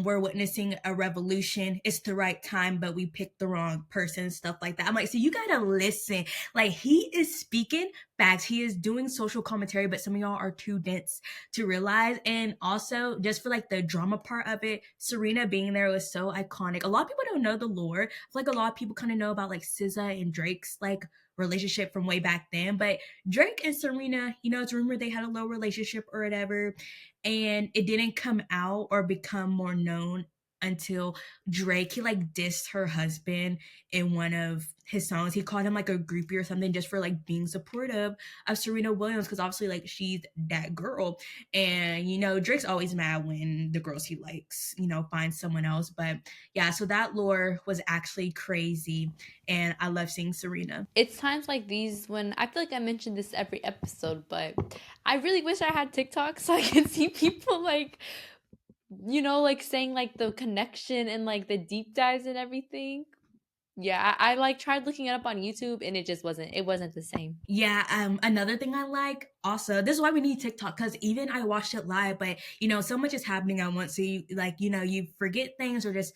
we're witnessing a revolution. It's the right time, but we picked the wrong person, stuff like that. I'm like, so you gotta listen. Like, he is speaking facts. He is doing social commentary, but some of y'all are too dense to realize. And also, just for like the drama part of it, Serena being there was so iconic. A lot of people don't know the lore. I feel like a lot of people kind of know about like SZA and Drake's like relationship from way back then, but Drake and Serena, it's rumored they had a low relationship or whatever, and it didn't come out or become more known until Drake, he like dissed her husband in one of his songs. He called him like a groupie or something, just for like being supportive of Serena Williams, because obviously like she's that girl. And Drake's always mad when the girls he likes, find someone else. But yeah, so that lore was actually crazy, and I love seeing Serena. It's times like these when I feel like I mentioned this every episode, but I really wish I had TikTok so I could see people like, like saying like the connection and like the deep dives and everything. Yeah, I like tried looking it up on YouTube and it wasn't the same. Yeah, another thing I like also, this is why we need TikTok, because even I watched it live, but so much is happening at once. So you like, you forget things or just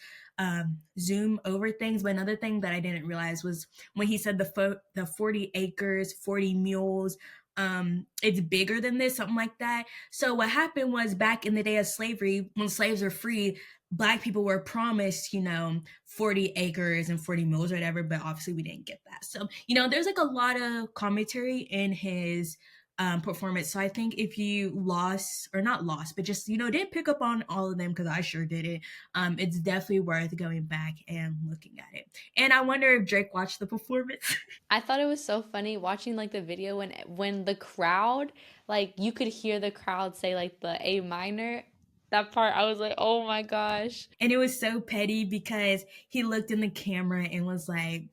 zoom over things. But another thing that I didn't realize was when he said the 40 acres, 40 mules, it's bigger than this, something like that. So what happened was, back in the day of slavery, when slaves were free, Black people were promised, 40 acres and 40 mules or whatever, but obviously we didn't get that. So, there's like a lot of commentary in his performance. So I think if you lost, or not lost, but just, didn't pick up on all of them, because I sure didn't, it's definitely worth going back and looking at it. And I wonder if Drake watched the performance. I thought it was so funny watching like the video when the crowd, like you could hear the crowd say like the A minor. That part I was like, "Oh my gosh." And it was so petty, because he looked in the camera and was like,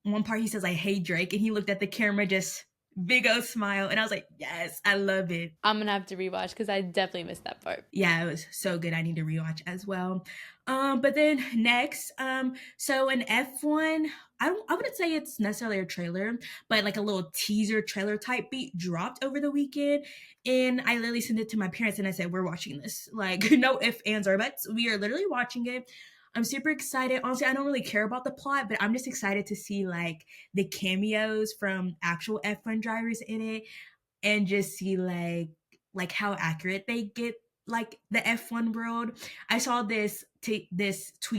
one part he says like, "Hey Drake," and he looked at the camera, just big old smile, and I was like, yes, I love it. I'm gonna have to rewatch because I definitely missed that part. Yeah, it was so good. I need to rewatch as well. But then next, so an F1, I wouldn't say it's necessarily a trailer, but like a little teaser trailer type beat dropped over the weekend. And I literally sent it to my parents and I said, we're watching this. Like, no ifs, ands, or buts. We are literally watching it. I'm super excited. Honestly, I don't really care about the plot, but I'm just excited to see like the cameos from actual F1 drivers in it, and just see like how accurate they get, like the F1 world. I saw this tweet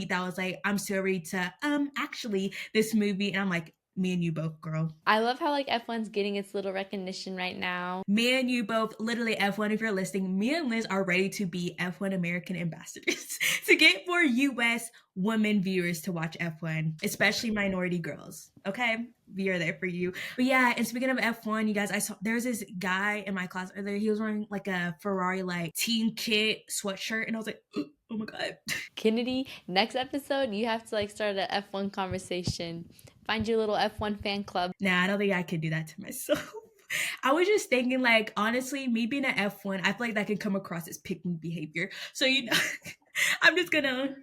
that was like, I'm so ready to actually this movie, and I'm like, me and you both, girl. I love how like F1's getting its little recognition right now. Me and you both, literally. F1, if you're listening, me and Liz are ready to be F1 American ambassadors to get more US women viewers to watch F1, especially minority girls. Okay, we are there for you. But yeah, and speaking of F1, you guys, I saw there's this guy in my class earlier. He was wearing like a Ferrari like team kit sweatshirt, and I was like, oh my god. Kennedy, next episode you have to like start a F1 conversation. Find your little F1 fan club. Nah, I don't think I could do that to myself. I was just thinking, like, honestly, me being an F1, I feel like that could come across as pick me behavior. So, I'm just gonna.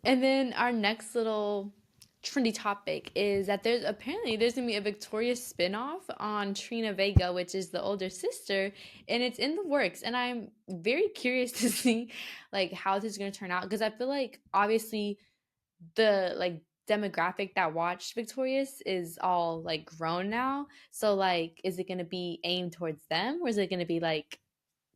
And then our next little trendy topic is that there's gonna be a Victorious spinoff on Trina Vega, which is the older sister, and it's in the works. And I'm very curious to see like how this is gonna turn out, because I feel like obviously the like demographic that watched Victorious is all like grown now. So like is it gonna be aimed towards them, or is it gonna be like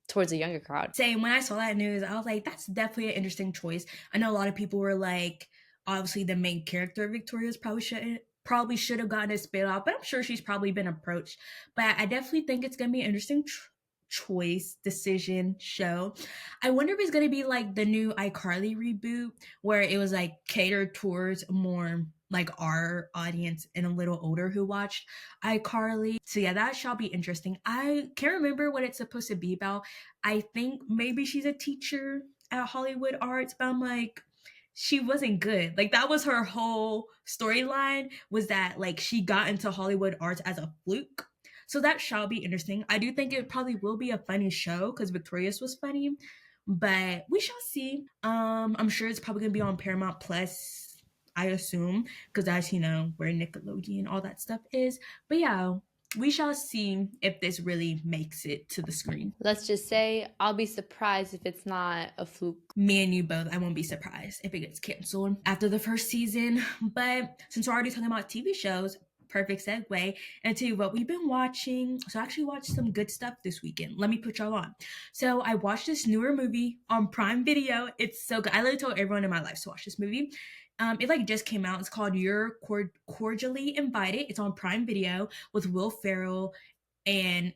towards a younger crowd? Saying, when I saw that news, I was like, that's definitely an interesting choice. I know a lot of people were like, obviously the main character of Victoria's probably should have gotten a spin off, but I'm sure she's probably been approached. But I definitely think it's gonna be an interesting choice, decision, show. I wonder if it's gonna be like the new iCarly reboot, where it was like catered towards more like our audience and a little older who watched iCarly. So yeah, that shall be interesting. I can't remember what it's supposed to be about. I think maybe she's a teacher at Hollywood Arts, but I'm like, she wasn't good. Like that was her whole storyline, was that like she got into Hollywood Arts as a fluke. So that shall be interesting. I do think it probably will be a funny show because Victorious was funny, but we shall see. I'm sure it's probably gonna be on Paramount Plus, I assume, because that's, you know, where Nickelodeon all that stuff is. But yeah, we shall see if this really makes it to the screen. Let's just say I'll be surprised if it's not a fluke. Me and you both, I won't be surprised if it gets canceled after the first season. But since we're already talking about TV shows, perfect segue into what we've been watching. So I actually watched some good stuff this weekend. Let me put y'all on. So I watched this newer movie on Prime Video. It's so good. I literally told everyone in my life to watch this movie. It like just came out. It's called You're Cordially Invited. It's on Prime Video with Will Ferrell and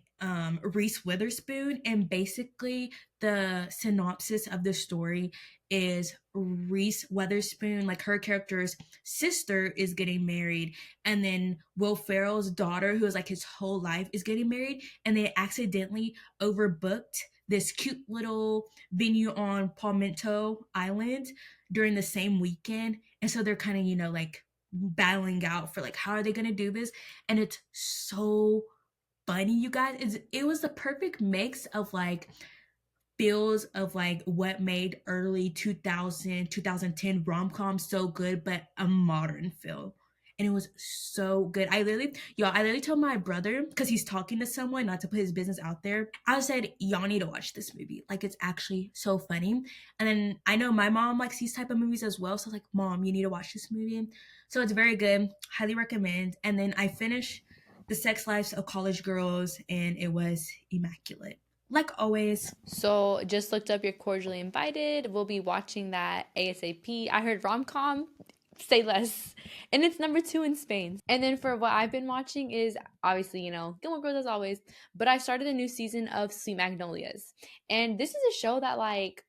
Reese Witherspoon. And basically, the synopsis of the story is Reese Witherspoon, like her character's sister, is getting married, and then Will Ferrell's daughter, who is like his whole life, is getting married, and they accidentally overbooked this cute little venue on Palmetto Island during the same weekend. And so they're kind of, you know, like battling out for like how are they going to do this, and it's so funny, you guys. It was the perfect mix of like feels of like what made early 2010 rom-com so good, but a modern feel. And it was so good. I literally told my brother, because he's talking to someone, not to put his business out there. I said, y'all need to watch this movie. Like, it's actually so funny. And then I know my mom likes these type of movies as well. So I was like, Mom, you need to watch this movie. So it's very good. Highly recommend. And then I finished The Sex Lives of College Girls, and it was immaculate. Like always. So just looked up You're Cordially Invited. We'll be watching that ASAP. I heard rom-com, say less. And it's number 2 in Spain. And then for what I've been watching is obviously, you know, Gilmore Girls as always. But I started a new season of Sweet Magnolias. And this is a show that like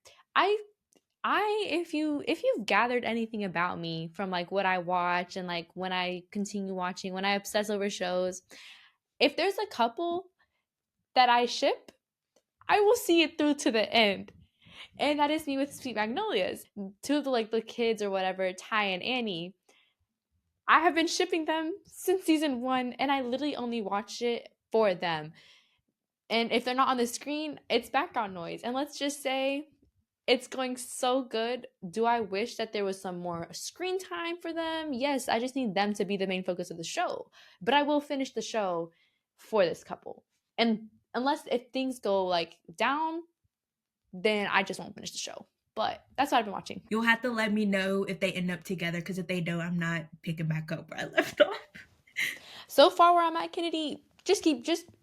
if you've gathered anything about me from like what I watch and like when I continue watching, when I obsess over shows, if there's a couple that I ship, I will see it through to the end. And that is me with Sweet Magnolias. Two of the like the kids or whatever, Ty and Annie. I have been shipping them since season 1, and I literally only watched it for them. And if they're not on the screen, it's background noise. And let's just say it's going so good. Do I wish that there was some more screen time for them? Yes, I just need them to be the main focus of the show. But I will finish the show for this couple. And unless if things go like down, then I just won't finish the show. But that's what I've been watching. You'll have to let me know if they end up together, because if they don't, I'm not picking back up where I left off. So far where I'm at, Kennedy, just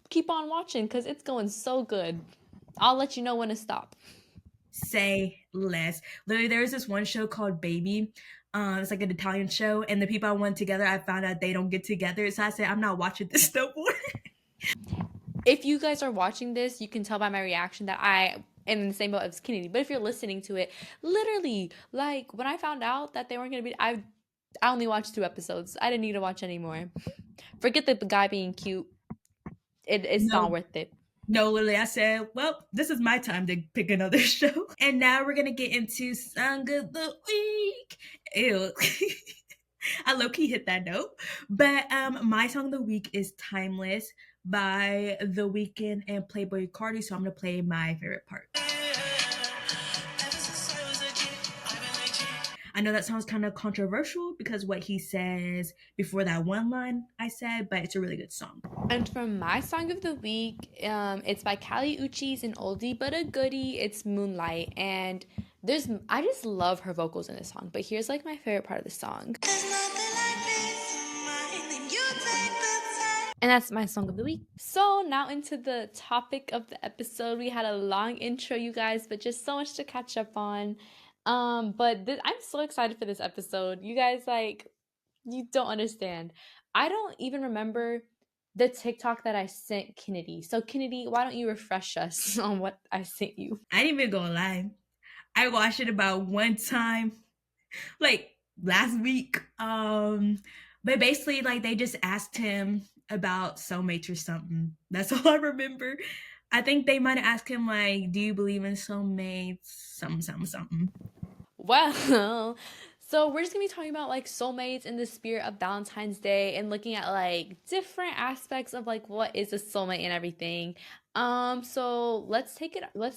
keep on watching because it's going so good. I'll let you know when to stop. Say less. Literally, there's this one show called Baby. It's like an Italian show, and the people I went together, I found out they don't get together. So I said, I'm not watching this no more. If you guys are watching this, you can tell by my reaction that I am in the same boat as Kennedy. But if you're listening to it, literally, like when I found out that they weren't gonna be, I only watched 2 episodes. I didn't need to watch anymore. Forget the guy being cute. It's not worth it. No, literally, I said, well, this is my time to pick another show. And now we're gonna get into Song of the Week. Ew. I low-key hit that note. But my song of the week is Timeless by The Weeknd and Playboy Cardi. So I'm gonna play my favorite part. I know that sounds kind of controversial because what he says before that one line I said, but it's a really good song. And for my song of the week, it's by Kali Uchis, an oldie but a goodie. It's Moonlight, and I just love her vocals in this song. But here's like my favorite part of the song. And that's my song of the week. So now into the topic of the episode. We had a long intro, you guys, but just so much to catch up on. I'm so excited for this episode. You guys, like, you don't understand. I don't even remember the TikTok that I sent Kennedy. So Kennedy, why don't you refresh us on what I sent you? I ain't even gonna lie. I watched it about one time. Like, last week. But basically, like they just asked him about soulmates or something. That's all I remember. I think they might have asked him like, "Do you believe in soulmates?" Something, something, something. Well, so we're just gonna be talking about like soulmates in the spirit of Valentine's Day and looking at like different aspects of like what is a soulmate and everything. So let's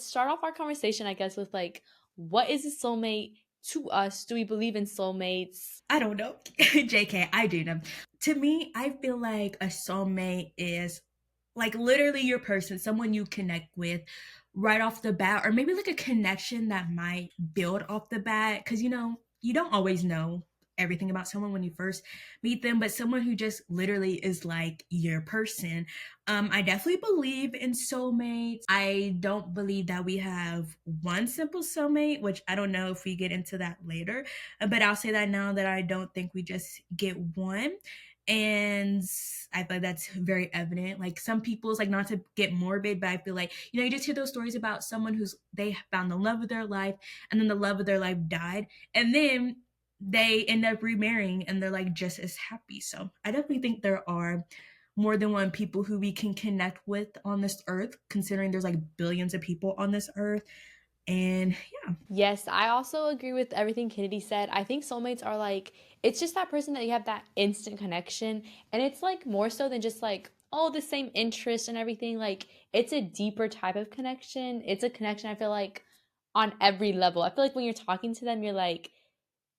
start off our conversation, I guess, with like what is a soulmate to us? Do we believe in soulmates? I don't know. JK, I do know. To me, I feel like a soulmate is like literally your person, someone you connect with right off the bat, or maybe like a connection that might build off the bat. Cause you don't always know everything about someone when you first meet them, but someone who just literally is like your person. I definitely believe in soulmates. I don't believe that we have one simple soulmate, which I don't know if we get into that later, but I'll say that now that I don't think we just get one. And I feel like that's very evident. Like some people's like not to get morbid, but I feel like you just hear those stories about someone who's they found the love of their life, and then the love of their life died, and then they end up remarrying, and they're like just as happy. So I definitely think there are more than one people who we can connect with on this earth, considering there's like billions of people on this earth. And yeah. Yes, I also agree with everything Kennedy said. I think soulmates are like, it's just that person that you have that instant connection. And it's like more so than just like, oh, the same interest and everything. Like, it's a deeper type of connection. It's a connection I feel like on every level. I feel like when you're talking to them, you're like,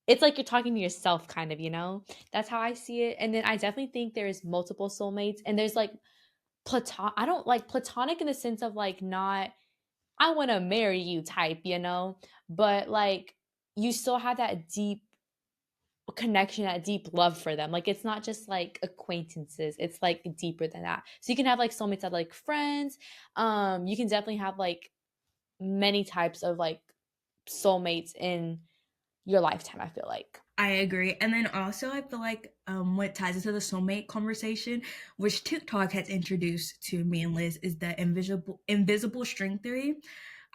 it's like you're talking to yourself, kind of, you know? That's how I see it. And then I definitely think there's multiple soulmates. And there's like, I don't like platonic in the sense of like not I want to marry you type, you know? But like you still have that deep connection, that deep love for them. Like it's not just like acquaintances. It's like deeper than that. So you can have like soulmates that are like friends. You can definitely have like many types of like soulmates in your lifetime, I feel like. I agree. And then also, I feel like what ties into the soulmate conversation, which TikTok has introduced to me and Liz, is the invisible string theory.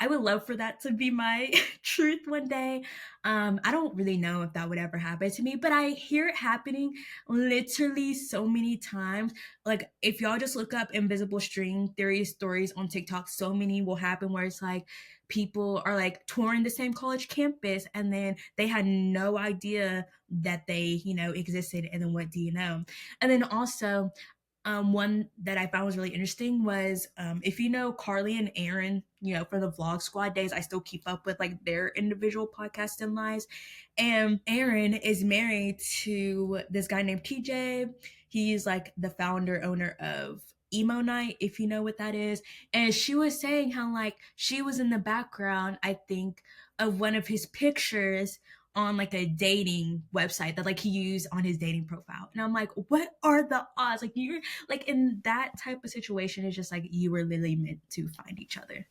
I would love for that to be my truth one day. I don't really know if that would ever happen to me, but I hear it happening literally so many times. Like, if y'all just look up invisible string theory stories on TikTok, so many will happen where it's like people are like touring the same college campus, and then they had no idea that they, existed. And then what do you know? And then also, one that I found was really interesting was if you know Carly and Aaron, from the Vlog Squad days, I still keep up with like their individual podcasts and lives. And Aaron is married to this guy named TJ. He's like the founder, owner of Emo Night, if you know what that is. And she was saying how like she was in the background, I think, of one of his pictures on like a dating website that like he used on his dating profile. And I'm like, what are the odds? Like you're like in that type of situation, it's just like you were literally meant to find each other.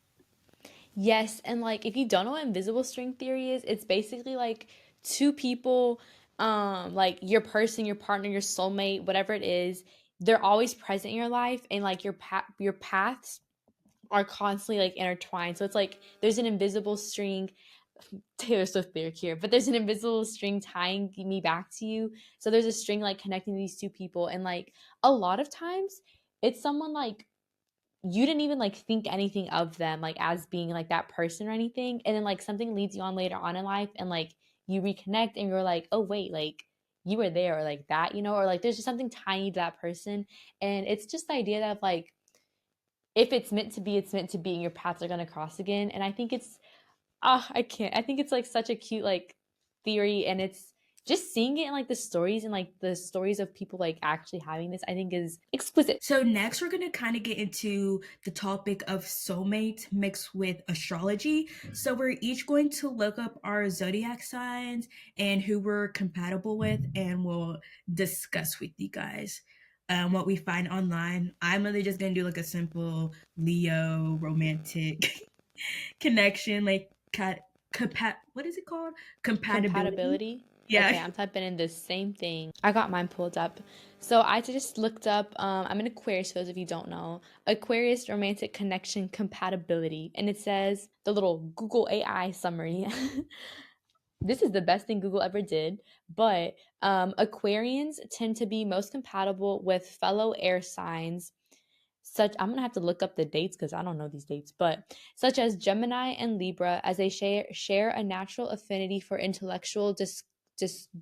Yes, and like if you don't know what invisible string theory is, it's basically like two people, like your person, your partner, your soulmate, whatever it is, they're always present in your life, and like your paths are constantly like intertwined. So it's like there's an invisible string. Taylor Swift lyric here, but there's an invisible string tying me back to you. So there's a string like connecting these two people, and like a lot of times it's someone like you didn't even like think anything of them like as being like that person or anything, and then like something leads you on later on in life, and like you reconnect and you're like, oh wait, like you were there, or like that, you know, or like there's just something tying you to that person. And it's just the idea that like if it's meant to be, it's meant to be, and your paths are going to cross again. And I think it's I can't. I think it's like such a cute like theory, and it's just seeing it in like the stories, and like the stories of people like actually having this, I think is exquisite. So next we're going to kind of get into the topic of soulmate mixed with astrology. So we're each going to look up our zodiac signs and who we're compatible with, and we'll discuss with you guys what we find online. I'm really just going to do like a simple Leo romantic connection, like what is it called? Compatibility. Compatibility. Yeah. Okay, I'm typing in the same thing. I got mine pulled up. So I just looked up, I'm an Aquarius, for those of you who don't know. Aquarius romantic connection compatibility. And it says the little Google AI summary. This is the best thing Google ever did, but Aquarians tend to be most compatible with fellow air signs. Such I'm gonna have to look up the dates because I don't know these dates, but such as Gemini and Libra, as they share a natural affinity for intellectual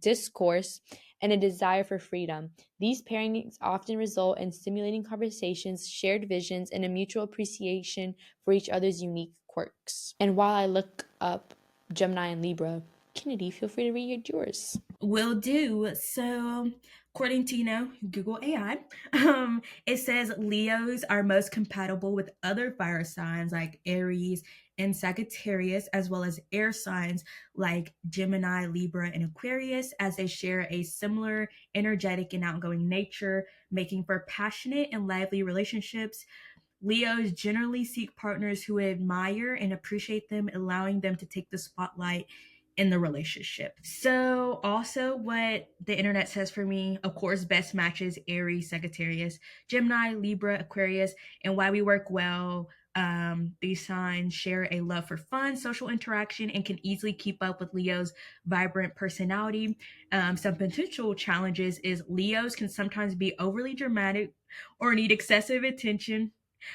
discourse and a desire for freedom. These pairings often result in stimulating conversations, shared visions, and a mutual appreciation for each other's unique quirks. And while I look up Gemini and Libra, Kennedy, feel free to read yours. Will do. So, according to, Google AI, it says Leos are most compatible with other fire signs like Aries and Sagittarius, as well as air signs like Gemini, Libra, and Aquarius, as they share a similar energetic and outgoing nature, making for passionate and lively relationships. Leos generally seek partners who admire and appreciate them, allowing them to take the spotlight in the relationship. So, also, what the internet says for me, of course, best matches Aries, Sagittarius, Gemini, Libra, Aquarius, and why we work well. These signs share a love for fun, social interaction, and can easily keep up with Leo's vibrant personality. Some potential challenges is Leos can sometimes be overly dramatic or need excessive attention,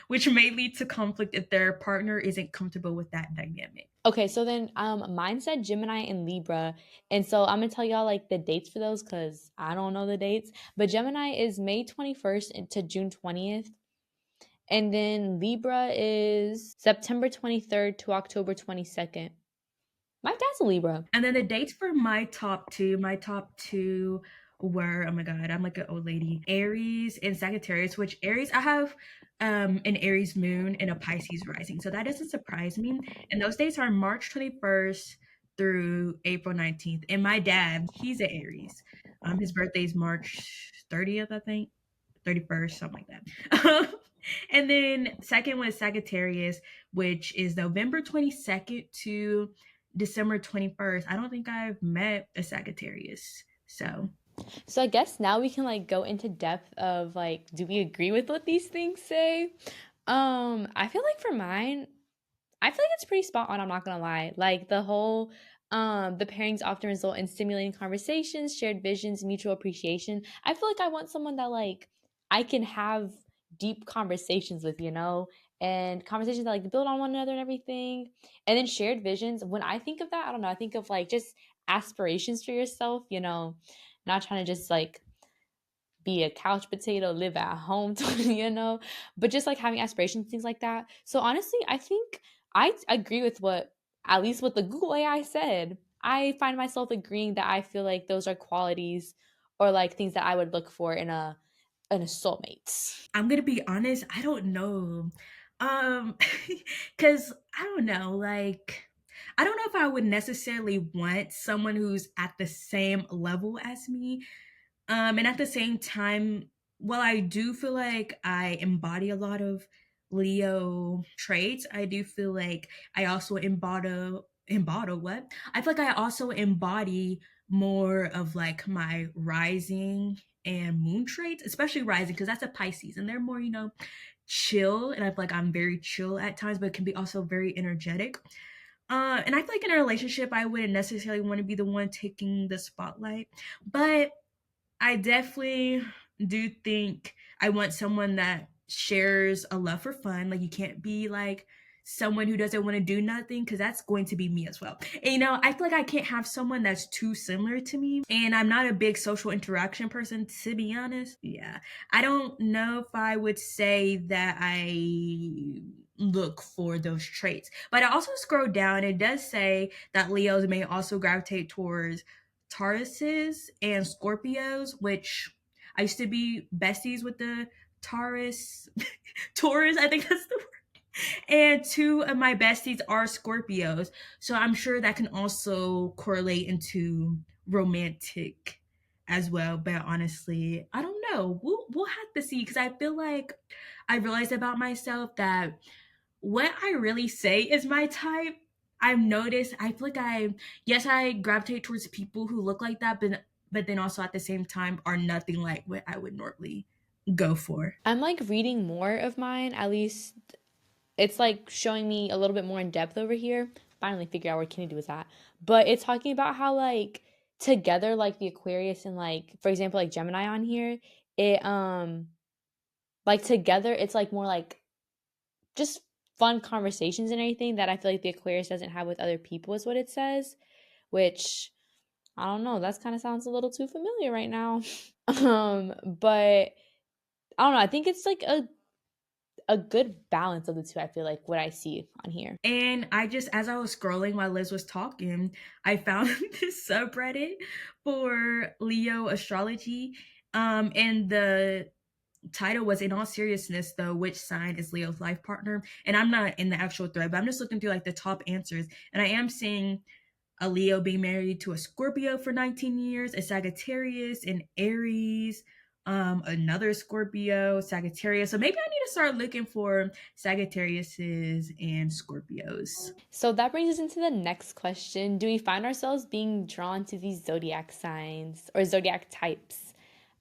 which may lead to conflict if their partner isn't comfortable with that dynamic. Okay, so then mine said Gemini and Libra. And so I'm gonna tell y'all like the dates for those because I don't know the dates. But Gemini is May 21st to June 20th. And then Libra is September 23rd to October 22nd. My dad's a Libra. And then the dates for my top two were, oh my god, I'm like an old lady. Aries and Sagittarius, which Aries, I have an Aries moon and a Pisces rising. So that doesn't surprise me. And those dates are March 21st through April 19th. And my dad, he's an Aries. His birthday is March 30th, I think. 31st, something like that. And then second was Sagittarius, which is November 22nd to December 21st. I don't think I've met a Sagittarius. So, So I guess now we can like go into depth of like, do we agree with what these things say? I feel like for mine, I feel like it's pretty spot on, I'm not gonna lie. Like the whole the pairings often result in stimulating conversations, shared visions, mutual appreciation. I feel like I want someone that like I can have deep conversations with, and conversations that like build on one another and everything. And then shared visions. When I think of that, I don't know, I think of like just aspirations for yourself, not trying to just like be a couch potato, live at home, but just like having aspirations, things like that. So honestly, I think I agree with at least what the Google AI said. I find myself agreeing that I feel like those are qualities or like things that I would look for in a soulmate. I'm going to be honest, I don't know. Cuz I don't know, like I don't know if I would necessarily want someone who's at the same level as me. And at the same time, while I do feel like I embody a lot of Leo traits, I do feel like I also embody what? I feel like I also embody more of like my rising and moon traits, especially rising, because that's a Pisces and they're more, chill. And I feel like I'm very chill at times, but it can be also very energetic. And I feel like in a relationship, I wouldn't necessarily want to be the one taking the spotlight, but I definitely do think I want someone that shares a love for fun. Like, you can't be like someone who doesn't want to do nothing because that's going to be me as well. And, I feel like I can't have someone that's too similar to me. And I'm not a big social interaction person, to be honest. Yeah. I don't know if I would say that I look for those traits. But I also scrolled down. It does say that Leos may also gravitate towards Tauruses and Scorpios, which I used to be besties with the Taurus, Taurus, I think that's the word. And two of my besties are Scorpios. So I'm sure that can also correlate into romantic as well. But honestly, I don't know. We'll have to see because I feel like I realized about myself that what I really say is my type. I've noticed I feel like yes, I gravitate towards people who look like that, but then also at the same time are nothing like what I would normally go for. I'm like reading more of mine, at least it's like showing me a little bit more in depth over here. finally figure out where Kennedy was at. But it's talking about how like together, like the Aquarius and like for example, like Gemini on here, it like together it's like more like just fun conversations and everything that I feel like the Aquarius doesn't have with other people is what it says, which I don't know, that's kind of sounds a little too familiar right now. But I don't know, I think it's like a good balance of the two, I feel like what I see on here. And I just, as I was scrolling while Liz was talking, I found this subreddit for Leo astrology. And the title was, in all seriousness though, which sign is Leo's life partner? And I'm not in the actual thread, but I'm just looking through like the top answers. And I am seeing a Leo being married to a Scorpio for 19 years, a Sagittarius, an Aries, another Scorpio, Sagittarius. So maybe I need to start looking for Sagittariuses and Scorpios. So that brings us into the next question. Do we find ourselves being drawn to these zodiac signs or zodiac types?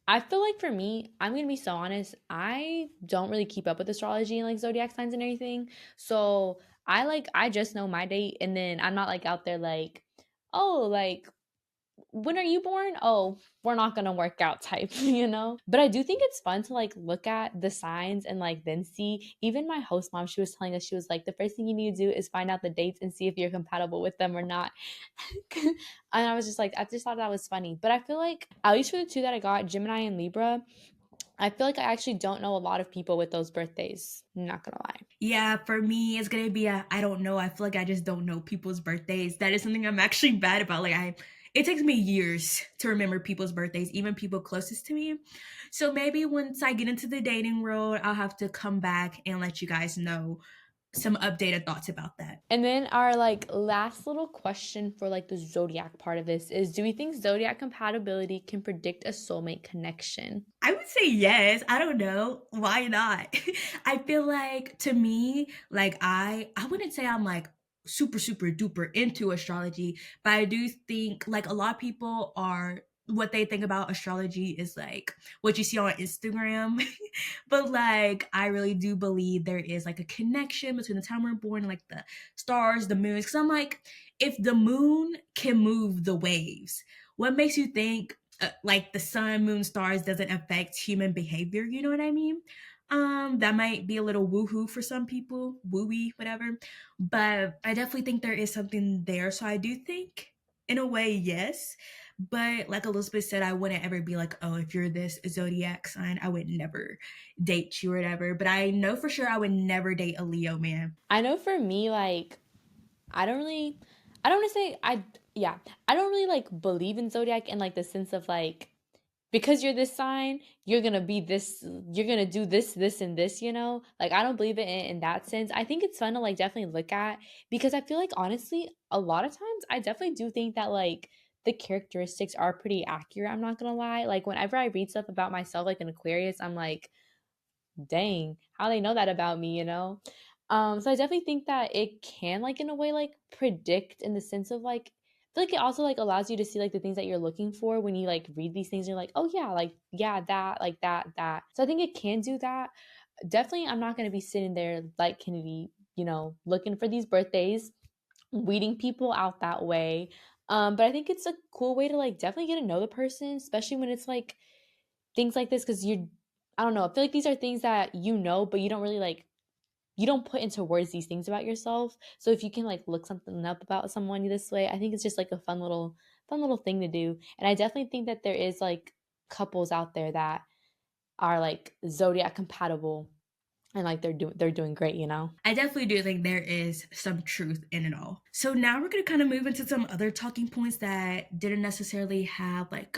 I feel like for me, I'm gonna be so honest, I don't really keep up with astrology and like zodiac signs and everything. So I just know my date and then I'm not like out there like, oh, like when are you born? Oh, we're not gonna work out type, you know? But I do think it's fun to like look at the signs and like then see. Even my host mom, she was telling us, she was like, the first thing you need to do is find out the dates and see if you're compatible with them or not. And I was just like, I just thought that was funny. But I feel like, at least for the two that I got, Gemini and Libra, I feel like I actually don't know a lot of people with those birthdays. I'm not gonna lie. Yeah, for me, it's gonna be a I don't know. I feel like I just don't know people's birthdays. That is something I'm actually bad about. It takes me years to remember people's birthdays, even people closest to me. So maybe once I get into the dating world, I'll have to come back and let you guys know some updated thoughts about that. And then our like last little question for like the zodiac part of this is, do we think zodiac compatibility can predict a soulmate connection? I would say yes. I don't know. Why not? I feel like to me, like I wouldn't say I'm like super duper into astrology, but I do think like a lot of people are what they think about astrology is like what you see on Instagram. But like I really do believe there is like a connection between the time we're born and like the stars, the moons. Cause I'm like, if the moon can move the waves, what makes you think like the sun, moon, stars doesn't affect human behavior? You know what I mean? That might be a little woohoo for some people, wooey, whatever. But I definitely think there is something there. So I do think, in a way, yes. But like Elizabeth said, I wouldn't ever be like, oh, if you're this zodiac sign, I would never date you or whatever. But I know for sure I would never date a Leo man. I know for me, like, I don't really, I don't want to say, yeah, I don't really like believe in zodiac in like the sense of like, because you're this sign, you're gonna be this, you're gonna do this, this, and this, you know? Like, I don't believe it in that sense. I think it's fun to like definitely look at because I feel like honestly, a lot of times I definitely do think that like the characteristics are pretty accurate. I'm not gonna lie. Like, whenever I read stuff about myself, like an Aquarius, I'm like, dang, how they know that about me, you know? So I definitely think that it can like in a way like predict in the sense of like I feel like it also like allows you to see like the things that you're looking for when you like read these things. You're like, oh yeah, like yeah, that, like that. So I think it can do that. Definitely, I'm not gonna be sitting there like Kennedy, you know, looking for these birthdays, weeding people out that way. But I think it's a cool way to like definitely get to know the person, especially when it's like things like this, because you're I don't know, I feel like these are things that you know, but you don't really like you don't put into words these things about yourself. So if you can like look something up about someone this way, I think it's just like a fun little thing to do. And I definitely think that there is like couples out there that are like zodiac compatible and like they're doing great, you know. I definitely do think there is some truth in it all. So now we're gonna kind of move into some other talking points that didn't necessarily have like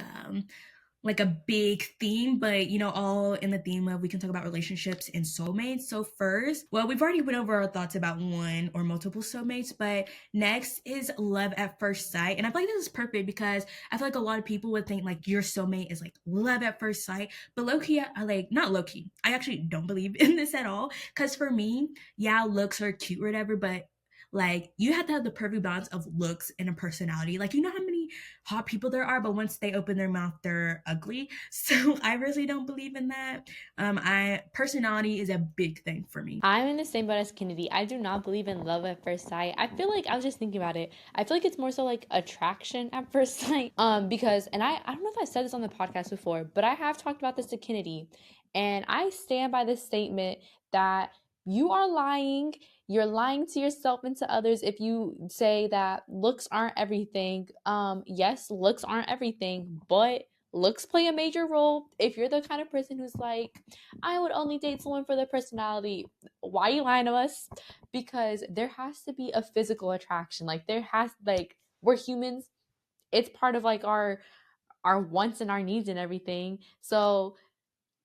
a big theme, but all in the theme of we can talk about relationships and soulmates. So first, well, we've already went over our thoughts about one or multiple soulmates, but next is love at first sight. And I feel like this is perfect because I feel like a lot of people would think like your soulmate is like love at first sight, but low-key, I like not low-key. I actually don't believe in this at all. Cause for me, yeah, looks are cute or whatever, but like you have to have the perfect balance of looks and a personality. Like you know how many hot people there are, but once they open their mouth, they're ugly. So I really don't believe in that. I Personality is a big thing for me. I'm in the same boat as Kennedy. I do not believe in love at first sight. I feel like I was just thinking about it. I feel like it's more so like attraction at first sight. Because and I don't know if I said this on the podcast before, but I have talked about this to Kennedy, and I stand by this statement that you are lying. You're lying to yourself and to others if you say that looks aren't everything. Yes, looks aren't everything, but looks play a major role. If you're the kind of person who's like, I would only date someone for their personality, why are you lying to us? Because there has to be a physical attraction. Like there has like we're humans. It's part of like our wants and our needs and everything. So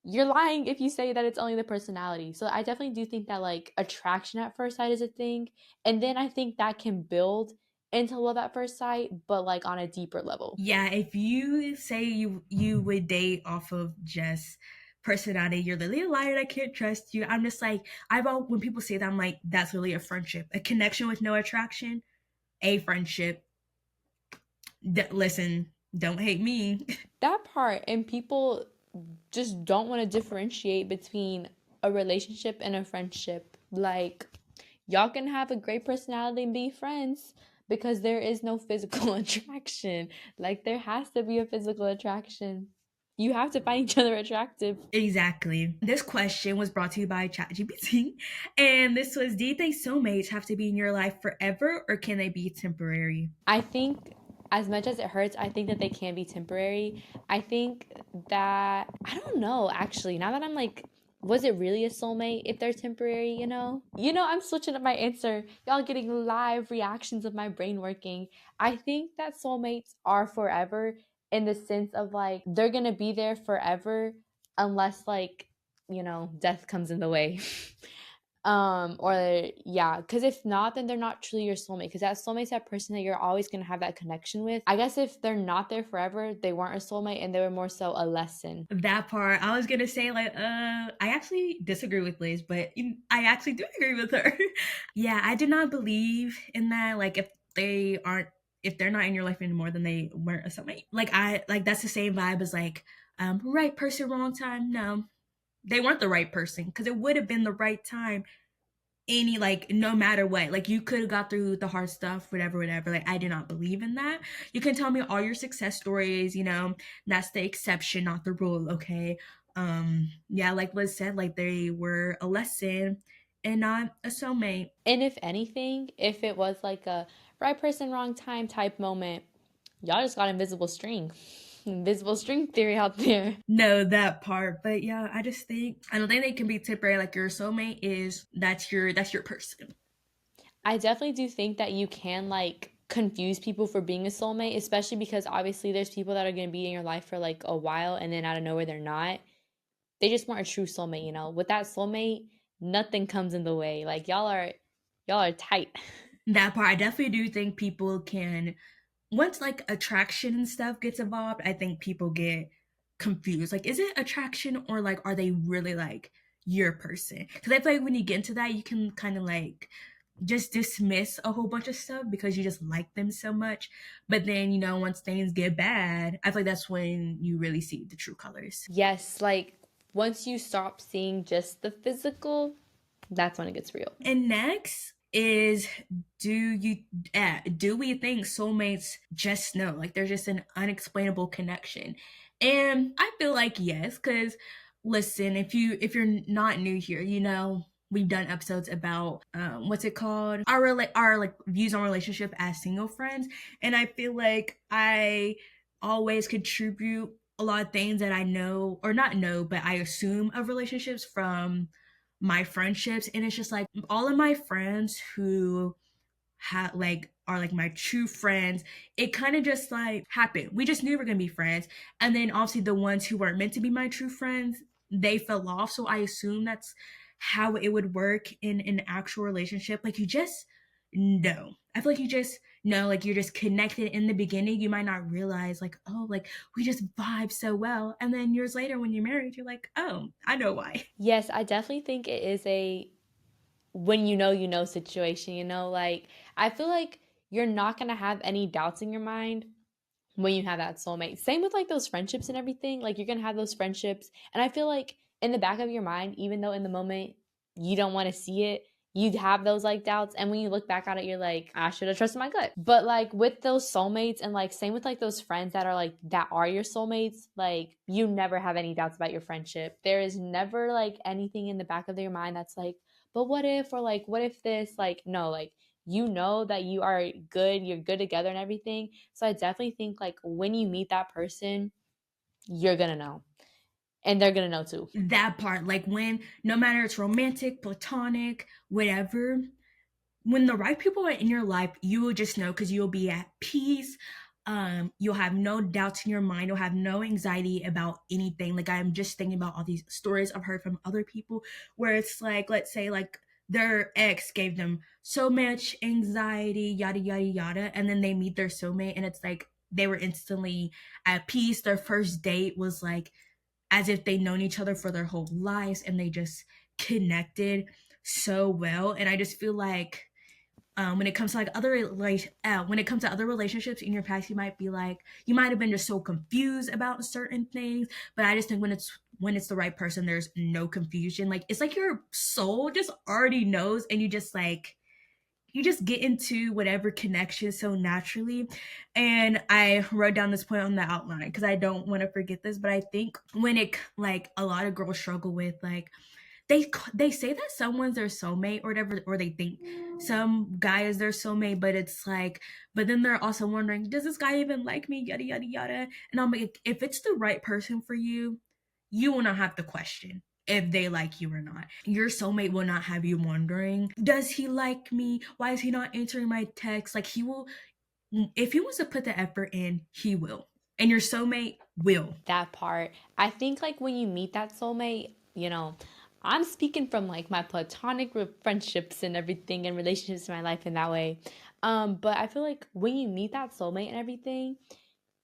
you're lying if you say that it's only the personality. So I definitely do think that like attraction at first sight is a thing. And then I think that can build into love at first sight, but like on a deeper level. Yeah, if you say you would date off of just personality, you're literally a liar. I can't trust you. I'm just like when people say that, I'm like, that's really a friendship, a connection with no attraction, a friendship. Listen, don't hate me. That part, and people just don't want to differentiate between a relationship and a friendship. Like, y'all can have a great personality and be friends because there is no physical attraction. Like, there has to be a physical attraction. You have to find each other attractive. Exactly. This question was brought to you by ChatGPT, and this was: do you think soulmates have to be in your life forever, or can they be temporary? I think as much as it hurts, I think that they can be temporary. I think that I don't know actually. Now that I'm like, was it really a soulmate if they're temporary, you know? You know, I'm switching up my answer. Y'all getting live reactions of my brain working. I think that soulmates are forever in the sense of like they're going to be there forever unless like, you know, death comes in the way. Or yeah, because if not, then they're not truly your soulmate, because that soulmate's that person that you're always going to have that connection with. I guess if they're not there forever, they weren't a soulmate and they were more so a lesson. That part, I was gonna say like, I actually disagree with Liz, but I actually do agree with her. Yeah, I do not believe in that. Like, if they're not in your life anymore, then they weren't a soulmate. Like, I like that's the same vibe as like, right person, wrong time. No, they weren't the right person because it would have been the right time any like no matter what, like you could have got through the hard stuff, whatever. Like, I do not believe in that. You can tell me all your success stories, that's the exception, not the rule. Okay. Yeah, like Liz said, like they were a lesson and not a soulmate. And if anything, if it was like a right person, wrong time type moment, y'all just got invisible string. Invisible string theory out there. No, that part. But yeah, I don't think they can be temporary. Like your soulmate is that's your person. I definitely do think that you can like confuse people for being a soulmate, especially because obviously there's people that are going to be in your life for like a while and then out of nowhere they're not. They just weren't a true soulmate, you know. With that soulmate, nothing comes in the way. Like y'all are tight. That part, I definitely do think people can, once like attraction and stuff gets involved, I think people get confused. Like, is it attraction or like are they really like your person? Because I feel like when you get into that, you can kind of like just dismiss a whole bunch of stuff because you just like them so much. But then, once things get bad, I feel like that's when you really see the true colors. Yes, like once you stop seeing just the physical, that's when it gets real. And next is, do we think soulmates just know, like there's just an unexplainable connection? And I feel like yes, because listen, if you're not new here, we've done episodes about what's it called, our like views on relationship as single friends, and I feel like I always contribute a lot of things that I know or not know, but I assume of relationships from my friendships. And it's just like all of my friends who are like my true friends, it kind of just like happened. We just knew we were gonna be friends. And then obviously the ones who weren't meant to be my true friends, they fell off. So I assume that's how it would work in an actual relationship. Like, you just know. I feel like you just know, like you're just connected in the beginning. You might not realize, like, oh, like we just vibe so well. And then years later when you're married, you're like, oh, I know why. Yes, I definitely think it is a when you know situation, you know, like I feel like you're not going to have any doubts in your mind when you have that soulmate. Same with like those friendships and everything. Like you're gonna have those friendships, and I feel like in the back of your mind, even though in the moment you don't want to see it, you'd have those like doubts, and when you look back at it, you're like, I should have trusted my gut. But like with those soulmates, and like same with like those friends that are like that are your soulmates, like you never have any doubts about your friendship. There is never like anything in the back of your mind that's like, but what if, or like what if this, like no, like you know that you are good, you're good together and everything. So I definitely think like when you meet that person, you're gonna know, and they're gonna know too. That part, like when, no matter it's romantic, platonic, whatever, when the right people are in your life, you will just know because you'll be at peace. You'll have no doubts in your mind. You'll have no anxiety about anything. Like I'm just thinking about all these stories I've heard from other people where it's like, let's say, like their ex gave them so much anxiety, yada yada yada, and then they meet their soulmate, and it's like they were instantly at peace. Their first date was like as if they'd known each other for their whole lives, and they just connected so well. And I just feel like when it comes to like when it comes to other relationships in your past, you might be like, you might have been just so confused about certain things. But I just think when it's the right person, there's no confusion. Like it's like your soul just already knows, and you just get into whatever connection so naturally. And I wrote down this point on the outline because I don't want to forget this. But I think when it, like, a lot of girls struggle with, like, they say that someone's their soulmate or whatever, or they think some guy is their soulmate, but it's like, but then they're also wondering, does this guy even like me, yada yada yada. And I'm like, if it's the right person for you, you will not have to question if they like you or not. Your soulmate will not have you wondering, does he like me, why is he not answering my text? Like, he will, if he wants to put the effort in, he will. And your soulmate will. That part. I think like when you meet that soulmate, I'm speaking from like my platonic friendships and everything and relationships in my life in that way. But I feel like when you meet that soulmate and everything,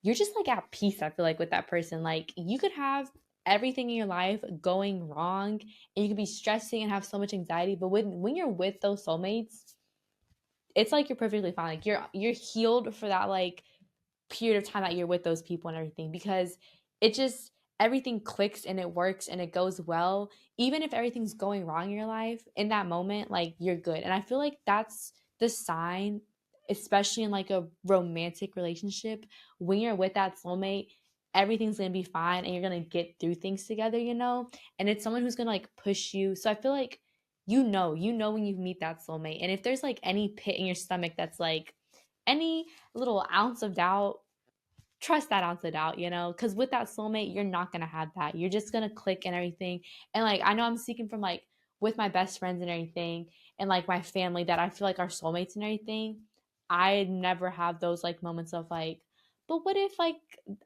you're just like at peace, I feel like, with that person. Like you could have everything in your life going wrong and you could be stressing and have so much anxiety, but when you're with those soulmates, it's like you're perfectly fine. Like you're healed for that like period of time that you're with those people and everything, because it just, everything clicks and it works and it goes well. Even if everything's going wrong in your life in that moment, like you're good. And I feel like that's the sign, especially in like a romantic relationship, when you're with that soulmate, everything's gonna be fine and you're gonna get through things together. And it's someone who's gonna like push you. So I feel like you know when you meet that soulmate. And if there's like any pit in your stomach that's like any little ounce of doubt, trust that ounce of doubt. Because with that soulmate, you're not gonna have that. You're just gonna click and everything. And like I know I'm speaking from like with my best friends and everything, and like my family that I feel like are soulmates and everything. I never have those like moments of like, but what if like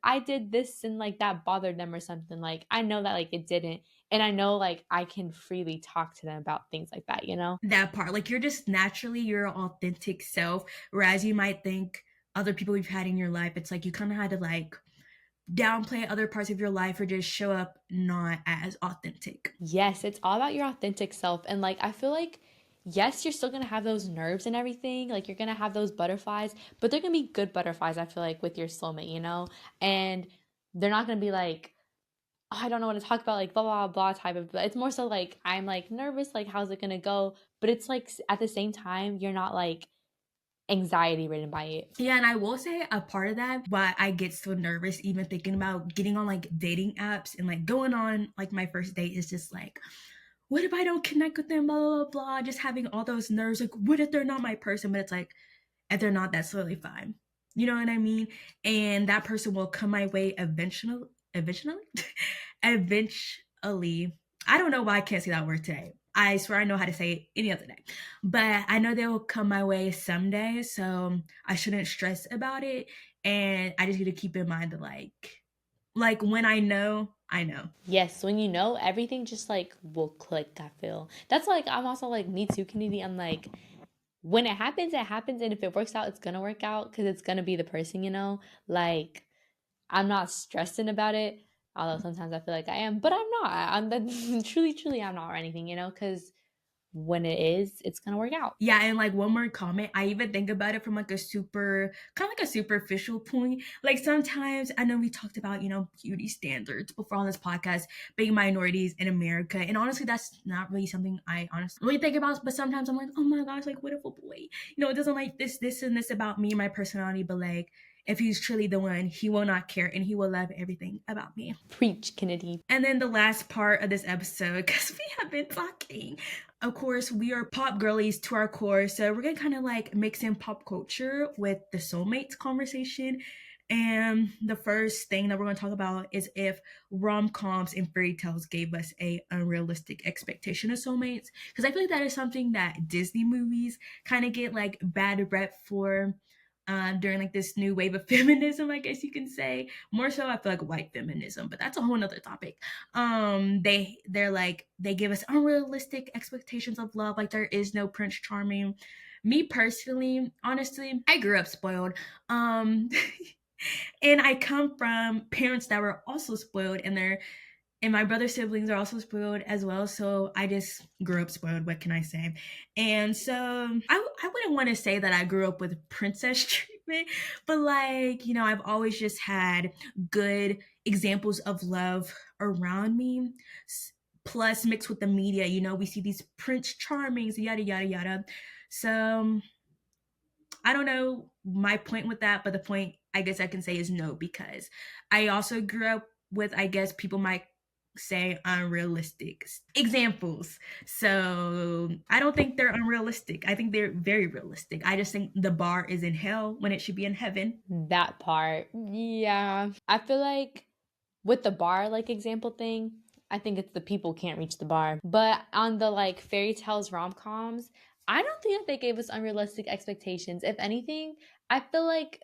I did this and like that bothered them or something? Like I know that like it didn't. And I know like I can freely talk to them about things like that. That part, like, you're just naturally your authentic self, whereas you might think other people you've had in your life, it's like you kind of had to like downplay other parts of your life or just show up not as authentic. Yes, it's all about your authentic self. And like, I feel like, yes, you're still gonna have those nerves and everything. Like, you're gonna have those butterflies, but they're gonna be good butterflies, I feel like, with your soulmate. And they're not gonna be like, oh, I don't know what to talk about, like, blah, blah, blah type of, but it's more so like, I'm like nervous, like, how's it gonna go? But it's like, at the same time, you're not like anxiety ridden by it. Yeah, and I will say a part of that why I get so nervous even thinking about getting on like dating apps and like going on like my first date is just like, what if I don't connect with them, blah blah blah, blah, just having all those nerves, like what if they're not my person? But it's like, if they're not, that's totally fine. You know what I mean? And that person will come my way eventually. Eventually. I don't know why I can't say that word today. I swear I know how to say it any other day. But I know they will come my way someday, so I shouldn't stress about it. And I just need to keep in mind that like when I know, I know. Yes, when you know, everything just like will click, I feel. That's like, I'm also like, me too, Kennedy. I'm like, when it happens, it happens. And if it works out, it's going to work out because it's going to be the person. Like, I'm not stressing about it. Although sometimes I feel like I am, but I'm not. I'm truly, truly, I'm not or anything, because when it is, it's gonna work out. Yeah, and like one more comment, I even think about it from like a super kind of like a superficial point. Like sometimes I know we talked about, beauty standards before on this podcast, being minorities in America. And honestly, that's not really something I honestly really think about. But sometimes I'm like, oh my gosh, like what if a boy, it doesn't like this, and this about me and my personality, but like if he's truly the one, he will not care and he will love everything about me. Preach, Kennedy. And then the last part of this episode, because we have been talking, of course, we are pop girlies to our core. So we're going to kind of like mix in pop culture with the soulmates conversation. And the first thing that we're going to talk about is if rom-coms and fairy tales gave us a unrealistic expectation of soulmates. Because I feel like that is something that Disney movies kind of get like bad rep for during like this new wave of feminism, I guess you can say. More so, I feel like white feminism, but that's a whole nother topic. They're like they give us unrealistic expectations of love, like there is no Prince Charming. Me personally, honestly, I grew up spoiled. Um and I come from parents that were also spoiled, and my brother's siblings are also spoiled as well. So I just grew up spoiled. What can I say? And so I wouldn't want to say that I grew up with princess treatment, but like, I've always just had good examples of love around me. Plus, mixed with the media, we see these Prince Charmings, yada, yada, yada. So I don't know my point with that, but the point I guess I can say is no, because I also grew up with, I guess people might say, unrealistic examples. So I don't think they're unrealistic. I think they're very realistic. I just think the bar is in hell when it should be in heaven. That part. Yeah. I feel like with the bar like example thing, I think it's the people can't reach the bar. But on the like fairy tales rom-coms, I don't think that they gave us unrealistic expectations. If anything, I feel like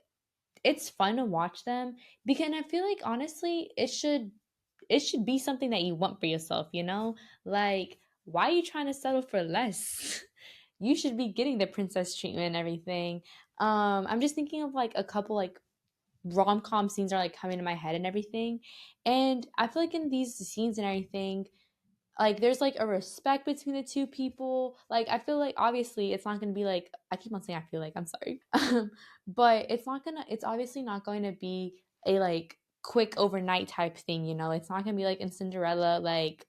it's fun to watch them because I feel like honestly, it should be something that you want for yourself, you know? Like, why are you trying to settle for less? You should be getting the princess treatment and everything. I'm just thinking of like a couple like rom-com scenes are like coming to my head and everything. And I feel like in these scenes and everything, like there's like a respect between the two people. Like I feel like obviously it's not going to be like, I keep on saying I feel like, I'm sorry. But it's obviously not going to be a like quick overnight type thing, you know. It's not going to be like in Cinderella, like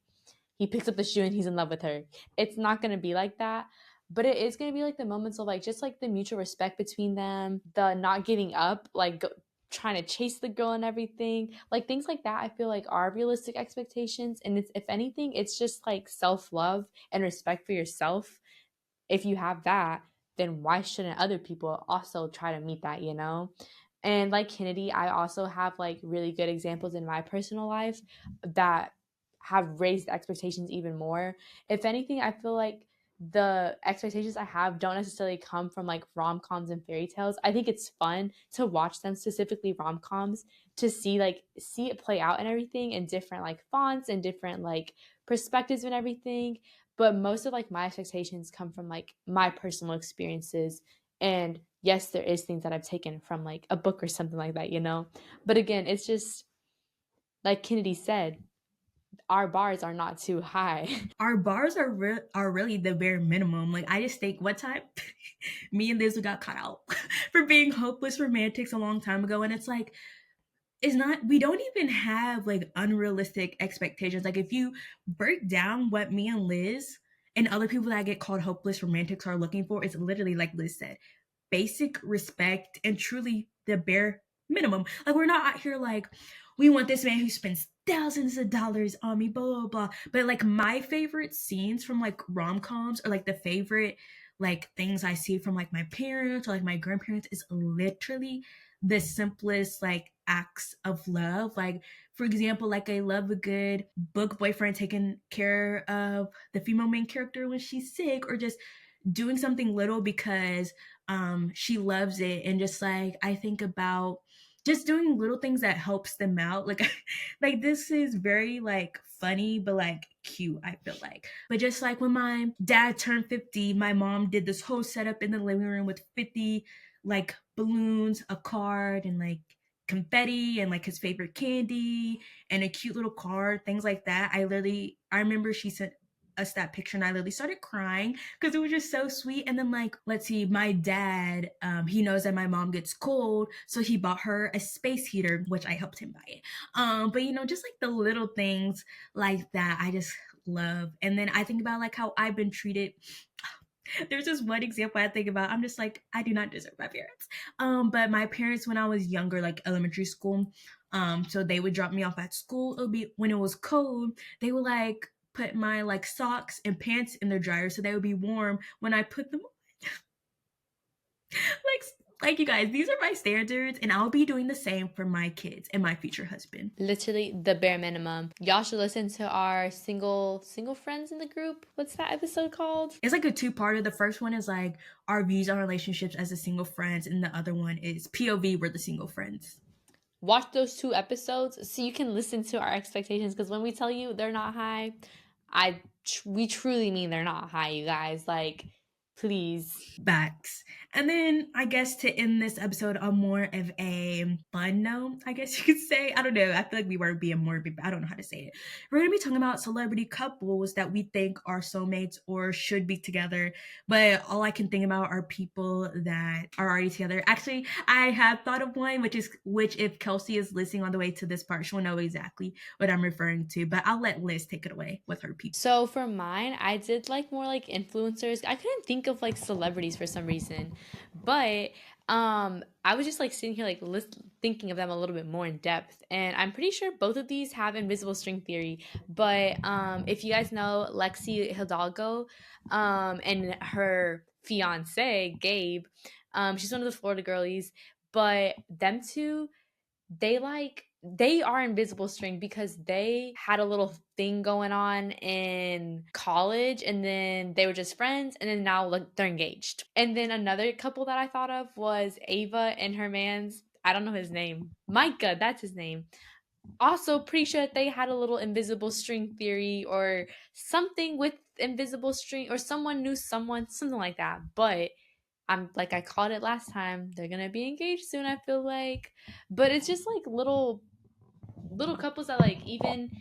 he picks up the shoe and he's in love with her. It's not going to be like that. But it is going to be like the moments of like just like the mutual respect between them, the not giving up, like trying to chase the girl and everything, like things like that. I feel like are realistic expectations, and it's, if anything, it's just like self-love and respect for yourself. If you have that, then why shouldn't other people also try to meet that, you know? And like Kennedy, I also have like really good examples in my personal life that have raised expectations even more. If anything, I feel like the expectations I have don't necessarily come from like rom-coms and fairy tales. I think it's fun to watch them, specifically rom-coms, to see it play out and everything in different like fonts and different like perspectives and everything. But most of like my expectations come from like my personal experiences. And yes, there is things that I've taken from like a book or something like that, you know. But again, it's just like Kennedy said, our bars are not too high. Our bars are really the bare minimum. Like I just think one time, me and Liz got caught out for being hopeless romantics a long time ago, and it's like it's not, we don't even have like unrealistic expectations. Like if you break down what me and Liz and other people that get called hopeless romantics are looking for, it's literally like Liz said, basic respect and truly the bare minimum. Like we're not out here like we want this man who spends thousands of dollars on me, blah blah blah. But like my favorite scenes from like rom-coms, or like the favorite like things I see from like my parents or like my grandparents, is literally the simplest like acts of love. Like for example, like I love a good book boyfriend taking care of the female main character when she's sick, or just doing something little because she loves it. And just like I think about just doing little things that helps them out. Like like this is very like funny but like cute, I feel like. But just like when my dad turned 50, my mom did this whole setup in the living room with 50 like balloons, a card, and like confetti, and like his favorite candy, and a cute little card, things like that. I remember she sent us that picture, and I literally started crying because it was just so sweet. And then, like, let's see, my dad, he knows that my mom gets cold, so he bought her a space heater, which I helped him buy it. But just like the little things like that, I just love. And then I think about like how I've been treated. There's this one example I think about. I'm just like, I do not deserve my parents. But my parents, when I was younger, like elementary school, so they would drop me off at school. It would be when it was cold. They would like put my like socks and pants in their dryer so they would be warm when I put them on. like like you guys, these are my standards, and I'll be doing the same for my kids and my future husband. Literally the bare minimum. Y'all should listen to our single friends in the group. What's that episode called? It's like a two-parter. The first one is like our views on relationships as a single friends, and the other one is POV, we're the single friends. Watch those 2 episodes so you can listen to our expectations, because when we tell you they're not high, we truly mean they're not high, you guys. Like, please. Facts. And then I guess to end this episode on more of a fun note, I guess you could say. I don't know. I feel like we weren't being morbid, but I don't know how to say it. We're going to be talking about celebrity couples that we think are soulmates or should be together. But all I can think about are people that are already together. Actually, I have thought of one, which if Kelsey is listening on the way to this part, she'll know exactly what I'm referring to. But I'll let Liz take it away with her people. So for mine, I did like more like influencers. I couldn't think of like celebrities for some reason, but I was just like sitting here like thinking of them a little bit more in depth, and I'm pretty sure both of these have invisible string theory. But if you guys know Lexi Hidalgo, and her fiance Gabe, she's one of the Florida girlies, but them two, they are invisible string because they had a little thing going on in college, and then they were just friends, and then now like they're engaged. And then another couple that I thought of was Ava and her man's, I don't know his name, Micah, that's his name. Also pretty sure that they had a little invisible string theory or something with invisible string, or someone knew someone, something like that. But I'm like, I called it last time, they're gonna be engaged soon, I feel like. But it's just like little couples that like, even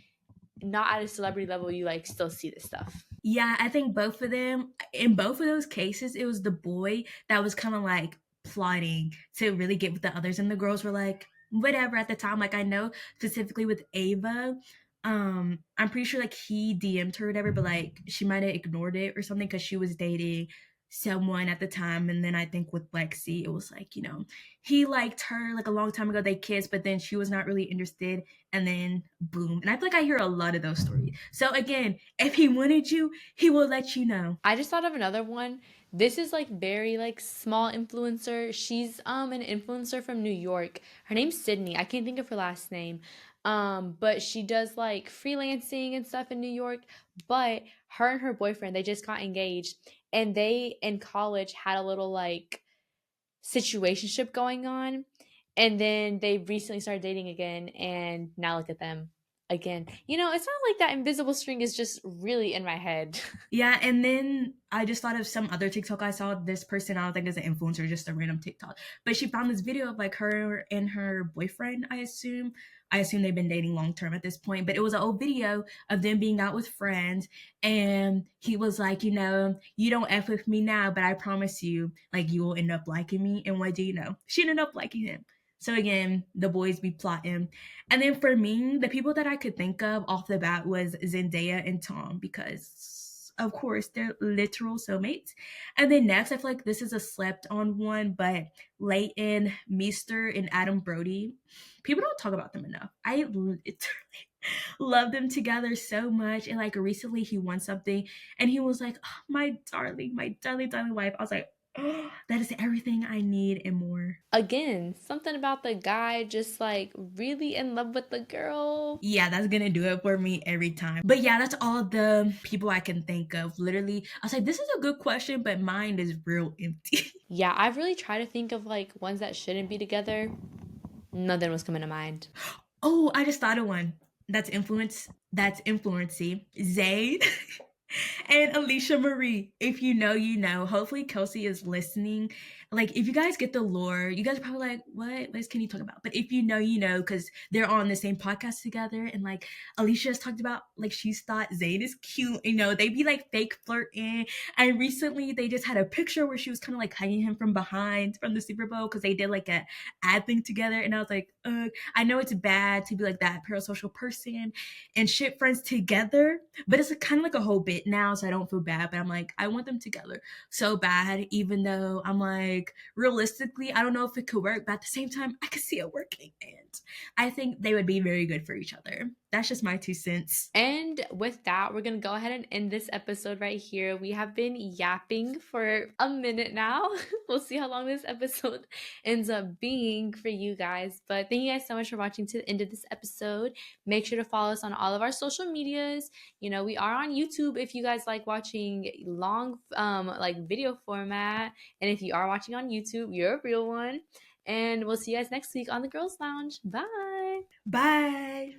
not at a celebrity level, you like still see this stuff. Yeah, I think both of them, in both of those cases, it was the boy that was kind of like plotting to really get with the others, and the girls were like, whatever at the time. Like, I know specifically with Ava, I'm pretty sure like he DM'd her or whatever, but like she might have ignored it or something because she was dating someone at the time. And then I think with Lexi, it was like, he liked her like a long time ago, they kissed, but then she was not really interested, and then boom. And I feel like I hear a lot of those stories. So again, if he wanted you, he will let you know. I just thought of another one. This is like very like small influencer. She's an influencer from New York. Her name's Sydney. I can't think of her last name. But she does like freelancing and stuff in New York. But her and her boyfriend, they just got engaged, and they in college had a little like situationship going on, and then they recently started dating again, and now look at them again. It's not like that invisible string is just really in my head. Yeah, and then I just thought of some other TikTok I saw. This person, I don't think is an influencer, just a random TikTok. But she found this video of like her and her boyfriend, I assume. I assume they've been dating long term at this point, but it was an old video of them being out with friends. And he was like, you don't F with me now, but I promise you, like, you will end up liking me. And what do you know? She ended up liking him. So again, the boys be plotting. And then for me, the people that I could think of off the bat was Zendaya and Tom, because of course they're literal soulmates. And then next, I feel like this is a slept on one, but Leighton Meester and Adam Brody, people don't talk about them enough. I literally love them together so much. And like recently he won something, and he was like, oh, my darling wife. I was like, oh, that is everything I need and more. Again, something about the guy just like really in love with the girl. Yeah, that's gonna do it for me every time. But yeah, that's all the people I can think of. Literally, I was like, this is a good question, but mine is real empty. Yeah, I've really tried to think of like ones that shouldn't be together. Nothing was coming to mind. Oh, I just thought of one. That's influency. Zayn and Alicia Marie. If you know, you know. Hopefully Kelsey is listening. Like, if you guys get the lore, you guys are probably like, what is Kenny talking about? But if you know, you know, because they're on the same podcast together. And like Alicia has talked about, like, she's thought Zayn is cute. You know, they be like fake flirting. And recently they just had a picture where she was kind of like hugging him from behind from the Super Bowl because they did like a ad thing together. And I was like, I know it's bad to be like that parasocial person and ship friends together, but it's kind of like a whole bit now. So I don't feel bad. But I'm like, I want them together so bad, even though I'm like, realistically, I don't know if it could work, but at the same time, I could see it working. And I think they would be very good for each other. That's just my 2 cents. And with that, we're going to go ahead and end this episode right here. We have been yapping for a minute now. We'll see how long this episode ends up being for you guys. But thank you guys so much for watching to the end of this episode. Make sure to follow us on all of our social medias. You know, we are on YouTube if you guys like watching long like video format. And if you are watching on YouTube, you're a real one. And we'll see you guys next week on the Girls Lounge. Bye. Bye.